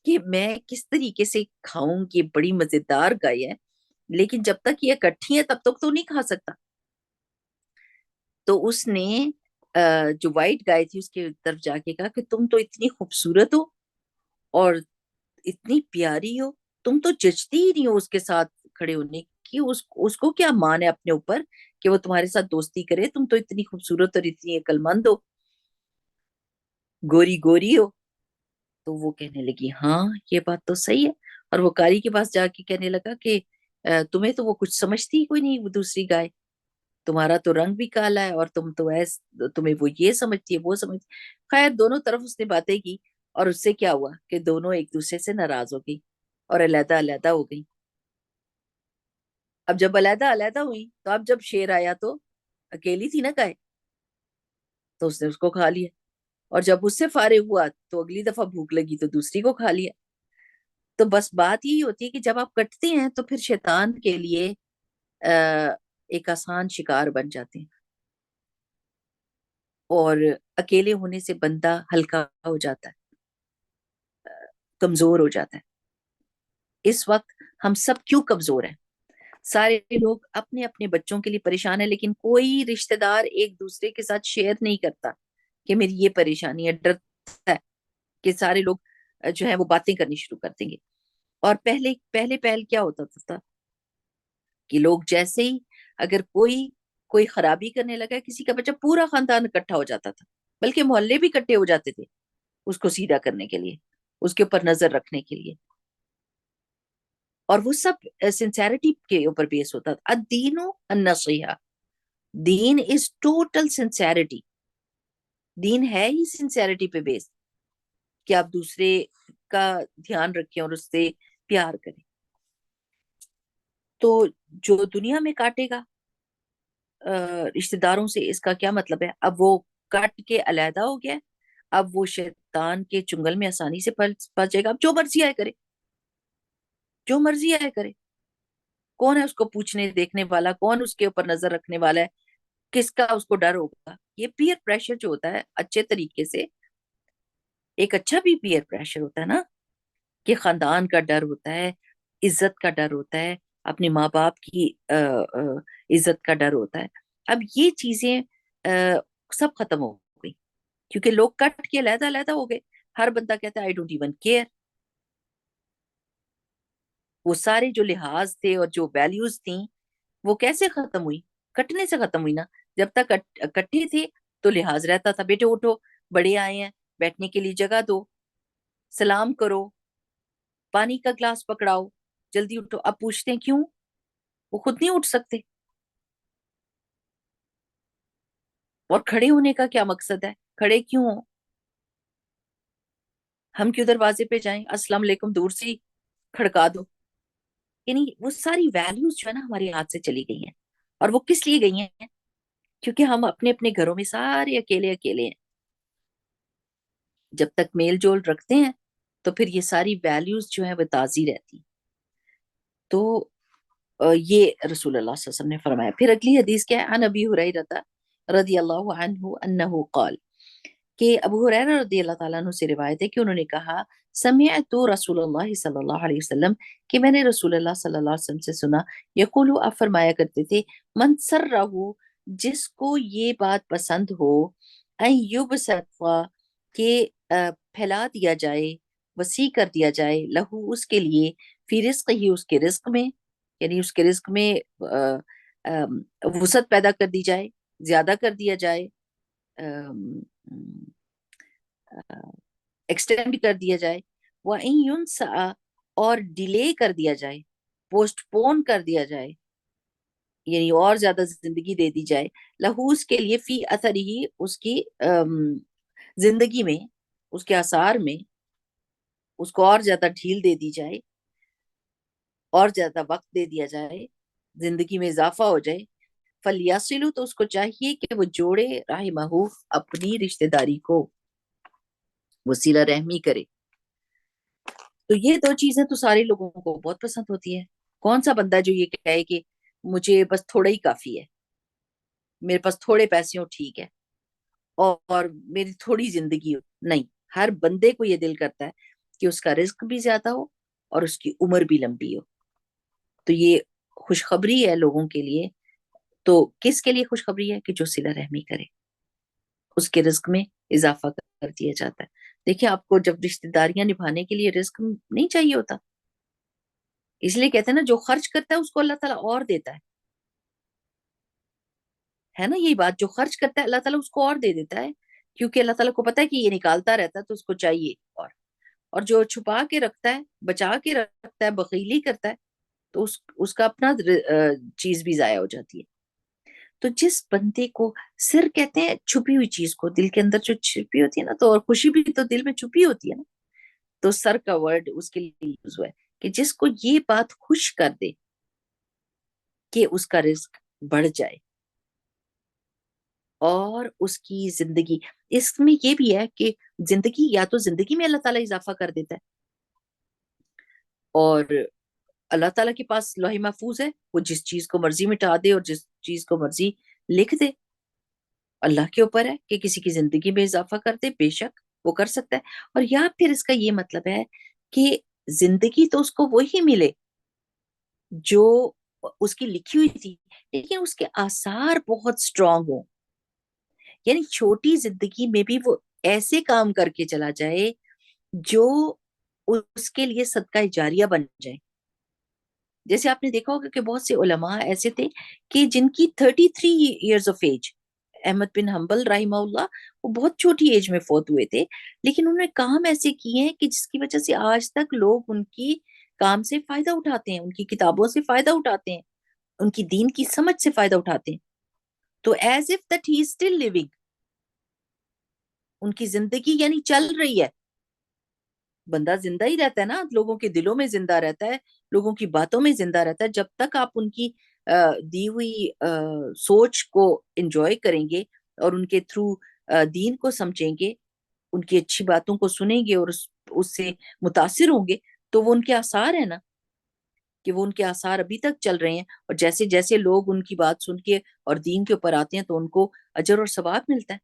کہ میں کس طریقے سے کھاؤں، یہ بڑی مزیدار گائے ہے، لیکن جب تک یہ اکٹھی ہے تب تک تو نہیں کھا سکتا. تو اس نے جو وائٹ گائے تھی اس کی طرف جا کے کہا کہ تم تو اتنی خوبصورت ہو اور اتنی پیاری ہو، تم تو جچتی ہی نہیں ہو اس کے ساتھ کھڑے ہونے کی. اس کو کیا مان ہے اپنے اوپر کہ وہ تمہارے ساتھ دوستی کرے؟ تم تو اتنی خوبصورت اور اتنی عقل مند ہو، گوری گوری ہو. تو وہ کہنے لگی ہاں یہ بات تو صحیح ہے. اور وہ کاری کے پاس جا کے کہنے لگا کہ تمہیں تو وہ کچھ سمجھتی ہی کوئی نہیں، وہ دوسری گائے. تمہارا تو رنگ بھی کالا ہے اور تم تو تمہیں وہ یہ سمجھتی ہے وہ سمجھتی. خیر دونوں طرف اس نے باتیں کی اور اس سے کیا ہوا کہ دونوں ایک دوسرے سے ناراض ہو گئی اور علیحدہ علیحدہ ہو گئی. اب جب علیحدہ علیحدہ ہوئی تو اب جب شیر آیا تو اکیلی تھی نا گائے، تو اس نے اس کو کھا لیا. اور جب اس سے فارغ ہوا تو اگلی دفعہ بھوک لگی تو دوسری کو کھا لیا. تو بس بات یہی ہوتی ہے کہ جب آپ کٹتے ہیں تو پھر شیطان کے لیے ایک آسان شکار بن جاتے ہیں اور اکیلے ہونے سے بندہ ہلکا ہو جاتا ہے، کمزور ہو جاتا ہے. اس وقت ہم سب کیوں کمزور ہیں؟ سارے لوگ اپنے اپنے بچوں کے لیے پریشان ہے، لیکن کوئی رشتہ دار ایک دوسرے کے ساتھ شیئر نہیں کرتا کہ میری یہ پریشانی ہے. ڈرتا ہے کہ سارے لوگ جو ہے وہ باتیں کرنی شروع کر دیں گے. اور پہلے پہلے پہل کیا ہوتا تھا کہ لوگ جیسے ہی اگر کوئی خرابی کرنے لگا کسی کا بچہ، پورا خاندان اکٹھا ہو جاتا تھا، بلکہ محلے بھی اکٹھے ہو جاتے تھے اس کو سیدھا کرنے کے لیے، اس کے اوپر نظر رکھنے کے لیے. اور وہ سب سنسیرٹی کے اوپر بیس ہوتا تھا. الدین النصیحہ، دین از ٹوٹل سنسیرٹی. دین ہے ہی سنسیرٹی پہ بیس کہ آپ دوسرے کا دھیان رکھیں اور اس سے پیار کریں. تو جو دنیا میں کاٹے گا رشتہ داروں سے، اس کا کیا مطلب ہے؟ اب وہ کٹ کے علیحدہ ہو گیا، اب وہ شیطان کے چنگل میں آسانی سے پھنس جائے گا. اب جو مرضی آئے کرے، جو مرضی آئے کرے. کون ہے اس کو پوچھنے دیکھنے والا؟ کون اس کے اوپر نظر رکھنے والا ہے؟ کس کا اس کو ڈر ہوگا؟ یہ پیئر پریشر جو ہوتا ہے اچھے طریقے سے، ایک اچھا بھی پیئر پریشر ہوتا ہے نا، کہ خاندان کا ڈر ہوتا ہے، عزت کا ڈر ہوتا ہے، اپنے ماں باپ کی عزت کا ڈر ہوتا ہے. اب یہ چیزیں سب ختم ہو گئی کیونکہ لوگ کٹ کے علیحدہ علیحدہ ہو گئے. ہر بندہ کہتا ہے آئی ڈونٹ ایون کیئر. وہ سارے جو لحاظ تھے اور جو ویلیوز تھیں وہ کیسے ختم ہوئی؟ کٹنے سے ختم ہوئی نا. جب تک اکٹھے تھے تو لحاظ رہتا تھا، بیٹے اٹھو، بڑے آئے ہیں، بیٹھنے کے لیے جگہ دو، سلام کرو، پانی کا گلاس پکڑاؤ، جلدی اٹھو. اب پوچھتے ہیں کیوں؟ وہ خود نہیں اٹھ سکتے. اور کھڑے ہونے کا کیا مقصد ہے؟ کھڑے کیوں ہو؟ ہم کیوں دروازے پہ جائیں؟ السلام علیکم دور سے کھڑکا دو. یعنی وہ ساری ویلیوز جو ہے نا ہمارے ہاتھ سے چلی گئی ہیں. اور وہ کس لیے گئی ہیں؟ کیونکہ ہم اپنے اپنے گھروں میں سارے اکیلے اکیلے ہیں. جب تک میل جول رکھتے ہیں تو پھر یہ ساری ویلیوز جو ہیں وہ تازی رہتی. تو یہ رسول اللہ صلی اللہ علیہ وسلم نے فرمایا. پھر اگلی حدیث کیا ہے؟ عن ابی ہریرہ رضی اللہ عنہ انہ قال، کہ ابو ہریرہ رضی اللہ تعالیٰ عنہ سے روایت ہے کہ انہوں نے کہا سمعت رسول اللہ صلی اللہ علیہ وسلم، کہ میں نے رسول اللہ صلی اللہ علیہ وسلم سے سنا، یقول آپ فرمایا کرتے تھے، من سرہ، جس کو یہ بات پسند ہو، ان یبسط، کہ پھیلا دیا جائے، وسیع کر دیا جائے، لہو اس کے لیے، فی رزق ہی اس کے رزق میں، یعنی اس کے رزق میں وسعت پیدا کر دی جائے، زیادہ کر دیا جائے، ایکسٹینڈ کر دیا جائے. وَإِن يُنْسَأَ، اور ڈیلے کر دیا جائے، پوسٹ پون کر دیا جائے، یعنی اور زیادہ زندگی دے دی جائے، لہو اس کے لیے، فی اثر ہی اس کی زندگی میں، اس کے آثار میں، اس کو اور زیادہ ڈھیل دے دی جائے، اور زیادہ وقت دے دیا جائے، زندگی میں اضافہ ہو جائے. فلیاسلو، تو اس کو چاہیے کہ وہ جوڑے رحمہ اپنی رشتہ داری کو. وہ صلہ رحمی کرے. تو یہ دو چیزیں تو سارے لوگوں کو بہت پسند ہوتی ہے. کون سا بندہ جو یہ کہے کہ مجھے بس تھوڑا ہی کافی ہے، میرے پاس تھوڑے پیسے ہو ٹھیک ہے، اور میری تھوڑی زندگی ہو. نہیں، ہر بندے کو یہ دل کرتا ہے کہ اس کا رزق بھی زیادہ ہو اور اس کی عمر بھی لمبی ہو. تو یہ خوشخبری ہے لوگوں کے لیے. تو کس کے لیے خوشخبری ہے؟ کہ جو صلہ رحمی کرے اس کے رزق میں اضافہ کر دیا جاتا ہے. دیکھیں، آپ کو جب رشتہ داریاں نبھانے کے لیے رزق نہیں چاہیے ہوتا، اس لیے کہتے ہیں نا جو خرچ کرتا ہے اس کو اللہ تعالیٰ اور دیتا ہے نا. یہی بات، جو خرچ کرتا ہے اللہ تعالیٰ اس کو اور دے دیتا ہے، کیونکہ اللہ تعالیٰ کو پتا ہے کہ یہ نکالتا رہتا ہے تو اس کو چاہیے اور جو چھپا کے رکھتا ہے، بچا کے رکھتا ہے، بخیلی کرتا ہے، تو اس کا اپنا چیز بھی ضائع ہو جاتی ہے. تو جس بندے کو سر کہتے ہیں چھپی ہوئی چیز کو، دل کے اندر جو چھپی ہوتی ہے نا، تو اور خوشی بھی تو دل میں چھپی ہوتی ہے نا. تو سر کا ورڈ اس کے لیے یوز ہوا ہے کہ جس کو یہ بات خوش کر دے کہ اس کا رزق بڑھ جائے اور اس کی زندگی. اس میں یہ بھی ہے کہ زندگی، یا تو زندگی میں اللہ تعالیٰ اضافہ کر دیتا ہے، اور اللہ تعالیٰ کے پاس لوح محفوظ ہے، وہ جس چیز کو مرضی مٹا دے اور جس چیز کو مرضی لکھ دے. اللہ کے اوپر ہے کہ کسی کی زندگی میں اضافہ کر دے، بے شک وہ کر سکتا ہے. اور یا پھر اس کا یہ مطلب ہے کہ زندگی تو اس کو وہی ملے جو اس کی لکھی ہوئی تھی، لیکن اس کے آثار بہت سٹرونگ ہوں. یعنی چھوٹی زندگی میں بھی وہ ایسے کام کر کے چلا جائے جو اس کے لیے صدقہ جاریہ بن جائے. جیسے آپ نے دیکھا ہوگا کہ بہت سے علماء ایسے تھے کہ جن کی 33 ایئرز آف ایج، احمد بن حنبل رحمہ اللہ، وہ بہت چھوٹی ایج میں فوت ہوئے تھے، لیکن انہوں نے کام ایسے کیے ہیں کہ جس کی وجہ سے آج تک لوگ ان کی کام سے فائدہ اٹھاتے ہیں، ان کی کتابوں سے فائدہ اٹھاتے ہیں، ان کی دین کی سمجھ سے فائدہ اٹھاتے ہیں. تو as if that he is still living, ان کی زندگی یعنی چل رہی ہے. بندہ زندہ ہی رہتا ہے نا، لوگوں کے دلوں میں زندہ رہتا ہے، لوگوں کی باتوں میں زندہ رہتا ہے. جب تک آپ ان کی دی ہوئی سوچ کو انجوائے کریں گے اور ان کے تھرو دین کو سمجھیں گے، ان کی اچھی باتوں کو سنیں گے اور اس سے متاثر ہوں گے، تو وہ ان کے آثار ہیں نا، کہ وہ ان کے آثار ابھی تک چل رہے ہیں. اور جیسے جیسے لوگ ان کی بات سن کے اور دین کے اوپر آتے ہیں تو ان کو اجر اور ثواب ملتا ہے.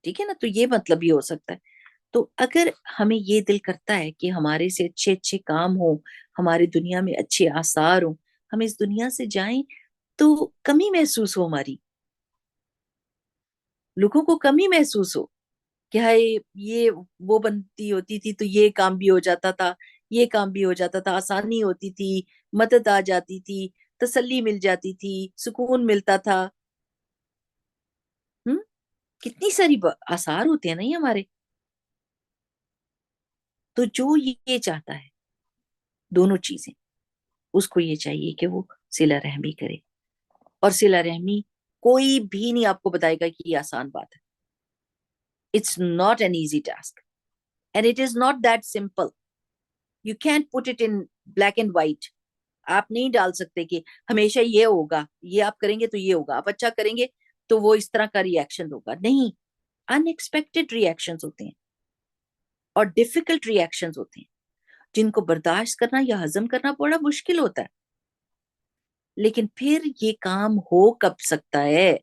ٹھیک ہے نا. تو یہ مطلب یہ ہو سکتا ہے. تو اگر ہمیں یہ دل کرتا ہے کہ ہمارے سے اچھے اچھے کام ہوں، ہماری دنیا میں اچھے آثار ہوں، ہم اس دنیا سے جائیں تو کمی محسوس ہو، ہماری لوگوں کو کمی محسوس ہو کہ ہائے یہ وہ بنتی ہوتی تھی تو یہ کام بھی ہو جاتا تھا، یہ کام بھی ہو جاتا تھا، آسانی ہوتی تھی، مدد آ جاتی تھی، تسلی مل جاتی تھی، سکون ملتا تھا. ہم کتنی ساری آثار ہوتے ہیں نہیں ہمارے. تو جو یہ چاہتا ہے دونوں چیزیں، اس کو یہ چاہیے کہ وہ صلہ رحمی کرے. اور صلہ رحمی کوئی بھی نہیں آپ کو بتائے گا کہ یہ آسان بات ہے. It's not an easy task and it is not that simple. You can't put it in black and white. آپ نہیں ڈال سکتے کہ ہمیشہ یہ ہوگا، یہ آپ کریں گے تو یہ ہوگا، آپ اچھا کریں گے تو وہ اس طرح کا ری ایکشن ہوگا. نہیں، ان ایکسپیکٹڈ ری ایکشن ہوتے ہیں اور ڈیفیکلٹ ری ایکشن ہوتے ہیں جن کو برداشت کرنا یا ہضم کرنا بڑا مشکل ہوتا ہے. لیکن پھر یہ کام ہو کب سکتا ہے؟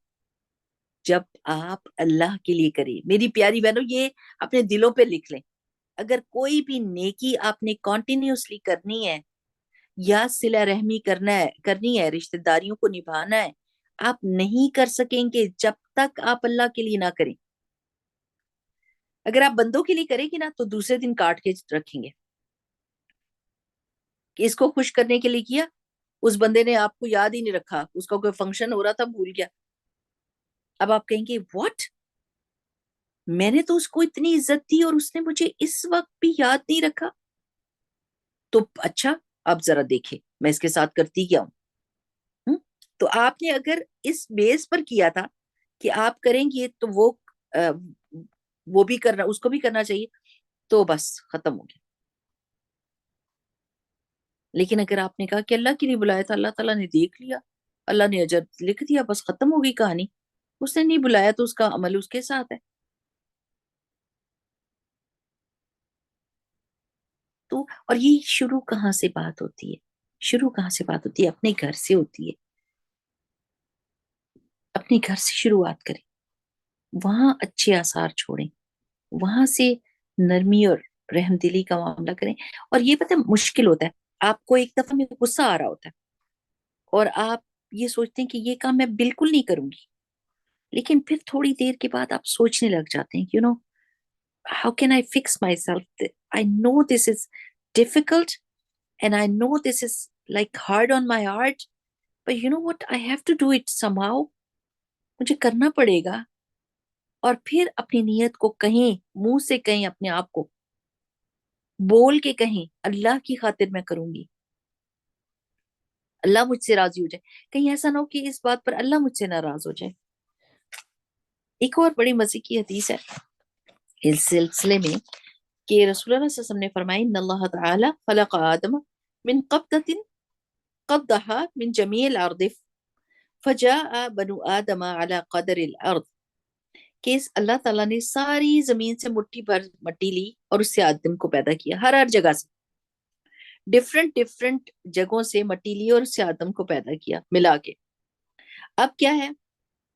جب آپ اللہ کے لیے کریں. میری پیاری بہنوں، یہ اپنے دلوں پہ لکھ لیں. اگر کوئی بھی نیکی آپ نے کنٹینیوسلی کرنی ہے یا صلہ رحمی کرنی ہے، رشتہ داریوں کو نبھانا ہے، آپ نہیں کر سکیں گے جب تک آپ اللہ کے لیے نہ کریں. اگر آپ بندوں کے لیے کریں گے نا تو دوسرے دن کاٹ کے رکھیں گے کہ اس کو خوش کرنے کے لیے کیا، اس بندے نے آپ کو یاد ہی نہیں رکھا، اس کا کوئی فنکشن ہو رہا تھا بھول گیا. اب آپ کہیں گے واٹ، میں نے تو اس کو اتنی عزت دی اور اس نے مجھے اس وقت بھی یاد نہیں رکھا. تو اچھا، اب ذرا دیکھیں میں اس کے ساتھ کرتی کیا ہوں. تو آپ نے اگر اس بیس پر کیا تھا کہ آپ کریں گے تو وہ بھی کرنا، اس کو بھی کرنا چاہیے، تو بس ختم ہو گیا. لیکن اگر آپ نے کہا کہ اللہ کے لیے بلایا تھا، اللہ تعالیٰ نے دیکھ لیا، اللہ نے اجر لکھ دیا، بس ختم ہو گئی کہانی. اس نے نہیں بلایا تو اس کا عمل اس کے ساتھ ہے. اور یہ شروع کہاں سے بات ہوتی ہے؟ شروع کہاں سے بات ہوتی ہے؟ اپنے گھر سے ہوتی ہے. اپنے گھر سے شروعات کریں، وہاں اچھے آثار چھوڑیں، وہاں سے نرمی اور رحم دلی کا معاملہ کریں. اور یہ پتہ مشکل ہوتا ہے. آپ کو ایک دفعہ میں غصہ آ رہا ہوتا ہے اور آپ یہ سوچتے ہیں کہ یہ کام میں بالکل نہیں کروں گی، لیکن پھر تھوڑی دیر کے بعد آپ سوچنے لگ جاتے ہیں how can I fix myself? I know this is difficult and I know this is like hard on my heart, but you know what? I have to do it somehow. مجھے کرنا پڑے گا. اور پھر اپنی نیت کو کہیں، منہ سے کہیں، اپنے آپ کو بول کے کہیں اللہ کی خاطر میں کروں گی، اللہ مجھ سے راضی ہو جائے. کہیں ایسا نہ ہو کہ اس بات پر اللہ مجھ سے ناراض ہو جائے. ایک اور بڑی مزے کی حدیث ہے اس سلسلے میں کہ رسول اللہ صلی اللہ علیہ وسلم نے فرمائی ان اللہ تعالی خلق آدم من قبضۃ قبضها من جميع الارض فجاء بنو آدم على قدر الارض، کہ اللہ تعالیٰ نے ساری زمین سے مٹھی بھر مٹی لی اور اس سے آدم کو پیدا کیا. ہر جگہ سے ڈفرنٹ جگہوں سے مٹی لی اور اس سے آدم کو پیدا کیا ملا کے. اب کیا ہے؟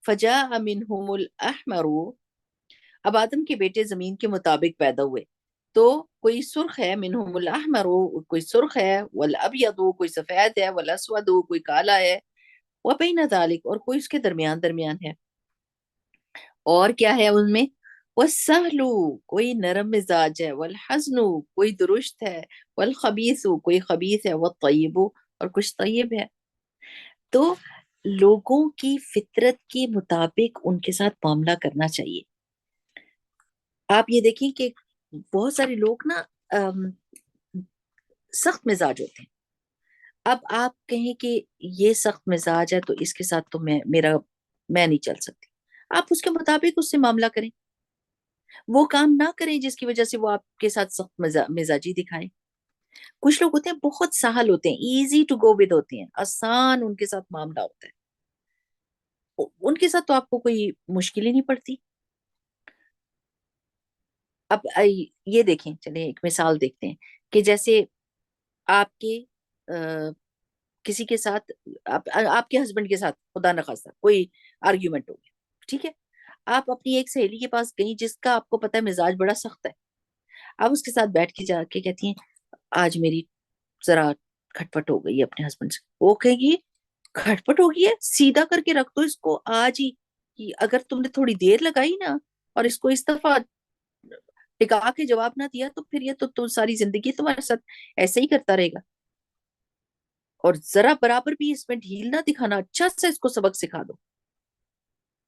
فجاء منہم الاحمر، اب آدم کے بیٹے زمین کے مطابق پیدا ہوئے. تو کوئی سرخ ہے، منہم الاحمر کوئی سرخ ہے، والابیض کوئی سفید ہے، والاسود کوئی کالا ہے، وبین ذالک اور کوئی اس کے درمیان درمیان ہے. اور کیا ہے ان میں؟ والسہل کوئی نرم مزاج ہے، والحزن کوئی درشت ہے، والخبیث کوئی خبیث ہے، والطیب اور کچھ طیب ہے. تو لوگوں کی فطرت کے مطابق ان کے ساتھ معاملہ کرنا چاہیے. آپ یہ دیکھیں کہ بہت سارے لوگ نا سخت مزاج ہوتے ہیں. اب آپ کہیں کہ یہ سخت مزاج ہے تو اس کے ساتھ تو میں نہیں چل سکتی. آپ اس کے مطابق اس سے معاملہ کریں، وہ کام نہ کریں جس کی وجہ سے وہ آپ کے ساتھ سخت مزاجی دکھائیں. کچھ لوگ ہوتے ہیں بہت سہل ہوتے ہیں، ایزی ٹو گو ود ہوتے ہیں، آسان ان کے ساتھ معاملہ ہوتا ہے، ان کے ساتھ تو آپ کو کوئی مشکل ہی نہیں پڑتی. اب یہ دیکھیں، چلیں ایک مثال دیکھتے ہیں کہ جیسے آپ کے کسی کے ساتھ آپ کے ہسبینڈ کے ساتھ خدا نخواستہ کوئی آرگیومنٹ ہو گیا، ٹھیک ہے. آپ اپنی ایک سہیلی کے پاس گئی جس کا آپ کو پتا ہے مزاج بڑا سخت ہے. آپ اس کے ساتھ بیٹھ کے جا کے کہتی ہیں آج میری ذرا کھٹپٹ ہو گئی اپنے ہسبینڈ سے. وہ کہے گی کھٹپٹ ہو گئی ہے، سیدھا کر کے رکھ دو اس کو آج ہی. اگر تم نے تھوڑی دیر لگائی نا اور اس کو اس دفعہ ٹکا کے جواب نہ دیا تو پھر یہ تو ساری زندگی تمہارے ساتھ ایسے ہی کرتا رہے گا. اور ذرا برابر بھی اس میں ڈھیل نہ دکھانا، اچھا سے اس کو سبق سکھا دو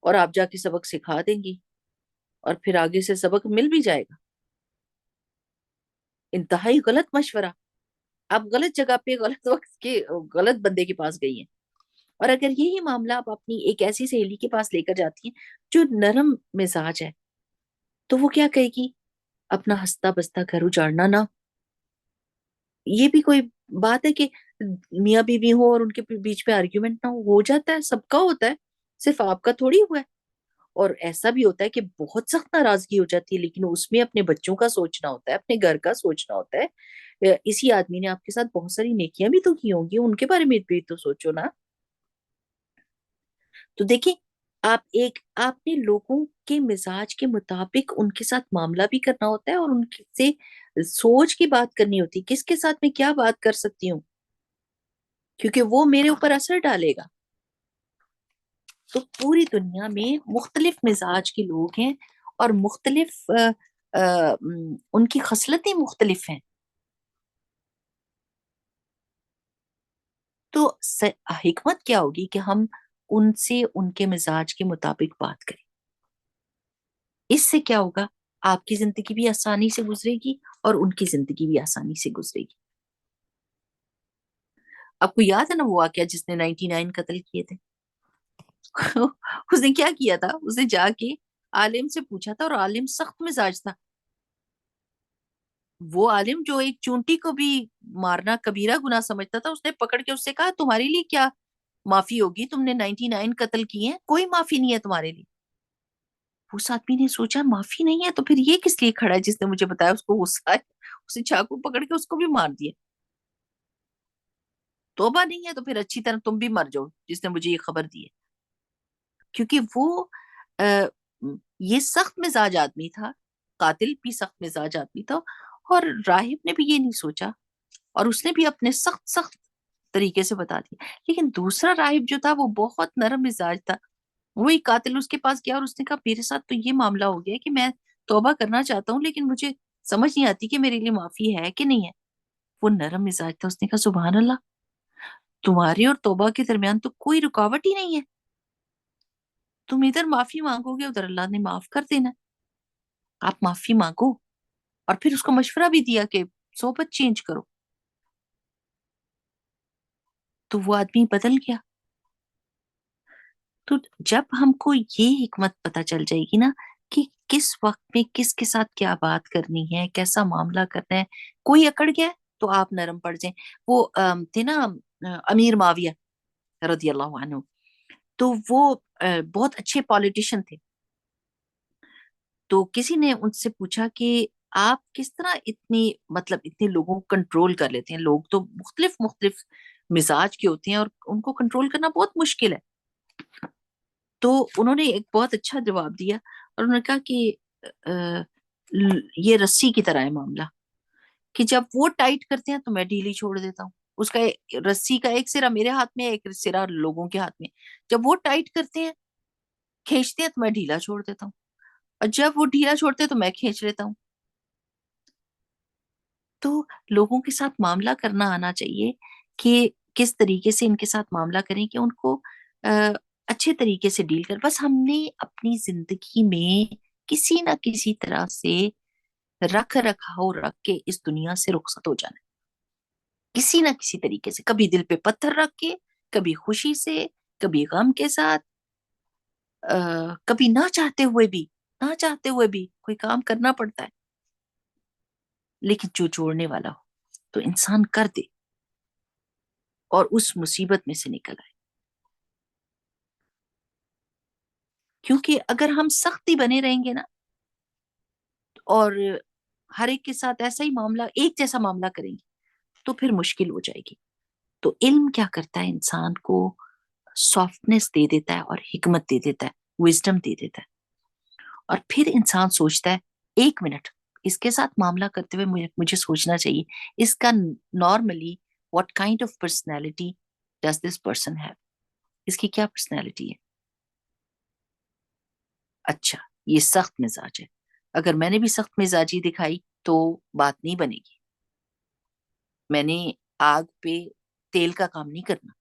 اور آپ جا کے سبق سکھا دیں گی اور پھر آگے سے سبق مل بھی جائے گا. انتہائی غلط مشورہ. آپ غلط جگہ پہ غلط وقت کے غلط بندے کے پاس گئی ہیں. اور اگر یہی معاملہ آپ اپنی ایک ایسی سہیلی کے پاس لے کر جاتی ہیں جو نرم مزاج ہے تو وہ کیا کہے گی؟ اپنا ہنستا بستا گھر اجاڑنا نہ. یہ بھی کوئی بات ہے کہ میاں بیوی ہو اور ان کے بیچ میں آرگیومنٹ نہ ہو جاتا ہے، سب کا ہوتا ہے، صرف آپ کا تھوڑی ہوا ہے. اور ایسا بھی ہوتا ہے کہ بہت سخت ناراضگی ہو جاتی ہے لیکن اس میں اپنے بچوں کا سوچنا ہوتا ہے، اپنے گھر کا سوچنا ہوتا ہے. اسی آدمی نے آپ کے ساتھ بہت ساری نیکیاں بھی تو کی ہوں گی، ان کے بارے میں بھی تو سوچو نا. تو دیکھیں، آپ نے لوگوں کے مزاج کے مطابق ان کے ساتھ معاملہ بھی کرنا ہوتا ہے اور ان سے سوچ کی بات کرنی ہوتی ہے، کس کے ساتھ میں کیا بات کر سکتی ہوں کیونکہ وہ میرے اوپر اثر ڈالے گا. تو پوری دنیا میں مختلف مزاج کے لوگ ہیں اور مختلف ان کی خصلتیں مختلف ہیں. تو حکمت کیا ہوگی کہ ہم ان سے ان کے مزاج کے مطابق بات کریں. اس سے کیا ہوگا؟ آپ کی زندگی بھی آسانی سے گزرے گی اور ان کی زندگی بھی آسانی سے گزرے گی. آپ کو یاد ہے نا وہ واقعہ جس نے 99 قتل کیے تھے؟ اس نے کیا کیا تھا؟ اس نے جا کے عالم سے پوچھا تھا اور عالم سخت مزاج تھا. وہ عالم جو ایک چونٹی کو بھی مارنا کبیرہ گناہ سمجھتا تھا، اس نے پکڑ کے اس سے کہا تمہارے لیے کیا معافی ہوگی، تم نے 99 قتل کیے ہیں، کوئی معافی نہیں ہے تمہارے لیے. اس آدمی نے سوچا معافی نہیں ہے تو پھر یہ کس لیے کھڑا ہے جس نے مجھے بتایا، اس کو غصہ ہے. اسے چاقو پکڑ کے اس کو بھی مار دیا. توبہ نہیں ہے تو پھر اچھی طرح تم بھی مر جاؤ جس نے مجھے یہ خبر دی ہے. کیونکہ وہ یہ سخت مزاج آدمی تھا، قاتل بھی سخت مزاج آدمی تھا، اور راہب نے بھی یہ نہیں سوچا، اور اس نے بھی اپنے سخت سخت طریقے سے بتا دیا. لیکن دوسرا راہب جو تھا وہ بہت نرم مزاج تھا. وہی قاتل اس کے پاس گیا اور اس نے کہا میرے ساتھ تو یہ معاملہ ہو گیا کہ میں توبہ کرنا چاہتا ہوں لیکن مجھے سمجھ نہیں آتی کہ میرے لیے معافی ہے کہ نہیں ہے. وہ نرم مزاج تھا، اس نے کہا سبحان اللہ، تمہاری اور توبہ کے درمیان تو کوئی رکاوٹ ہی نہیں ہے. تم ادھر معافی مانگو گے، ادھر اللہ نے معاف کر دینا. آپ معافی مانگو. اور پھر اس کو مشورہ بھی دیا کہ صحبت چینج کرو. تو وہ آدمی بدل گیا. تو جب ہم کو یہ حکمت پتہ چل جائے گی نا کہ کس وقت میں کس کے ساتھ کیا بات کرنی ہے، کیسا معاملہ کرنا ہے. کوئی اکڑ گیا تو آپ نرم پڑ جائیں. وہ تھے نا امیر معاویہ رضی اللہ عنہ، تو وہ بہت اچھے پالیٹیشین تھے. تو کسی نے ان سے پوچھا کہ آپ کس طرح اتنے لوگوں کو کنٹرول کر لیتے ہیں؟ لوگ تو مختلف مختلف مزاج کے ہوتے ہیں اور ان کو کنٹرول کرنا بہت مشکل ہے. تو انہوں نے ایک بہت اچھا جواب دیا اور انہوں نے کہا کہ یہ رسی کی طرح ہے معاملہ، کہ جب وہ ٹائٹ کرتے ہیں تو میں ڈھیلی چھوڑ دیتا ہوں. اس کا رسی کا ایک سرا میرے ہاتھ میں، ایک سرا لوگوں کے ہاتھ میں. جب وہ ٹائٹ کرتے ہیں، کھینچتے ہیں، تو میں ڈھیلا چھوڑ دیتا ہوں، اور جب وہ ڈھیلا چھوڑتے ہیں تو میں کھینچ لیتا ہوں. تو لوگوں کے ساتھ معاملہ کرنا آنا چاہیے کہ کس طریقے سے ان کے ساتھ معاملہ کریں کہ ان کو اچھے طریقے سے ڈیل کر. بس ہم نے اپنی زندگی میں کسی نہ کسی طرح سے رکھ رکھاؤ رکھ کے اس دنیا سے رخصت ہو جانا ہے. کسی نہ کسی طریقے سے، کبھی دل پہ پتھر رکھ کے، کبھی خوشی سے، کبھی غم کے ساتھ، کبھی نہ چاہتے ہوئے بھی کوئی کام کرنا پڑتا ہے. لیکن جو جوڑنے والا ہو تو انسان کر دے اور اس مصیبت میں سے نکل آئے. کیونکہ اگر ہم سختی بنے رہیں گے نا اور ہر ایک کے ساتھ ایسا ہی معاملہ، ایک جیسا معاملہ کریں گے، تو پھر مشکل ہو جائے گی. تو علم کیا کرتا ہے؟ انسان کو سافٹنس دے دیتا ہے اور حکمت دے دیتا ہے، وزڈم دے دیتا ہے. اور پھر انسان سوچتا ہے ایک منٹ، اس کے ساتھ معاملہ کرتے ہوئے مجھے سوچنا چاہیے اس کا normally what kind of personality does this person have. اس کی کیا پرسنالٹی ہے؟ اچھا، یہ سخت مزاج ہے. اگر میں نے بھی سخت مزاجی دکھائی تو بات نہیں بنے گی. میں نے آگ پہ تیل کا کام نہیں کرنا.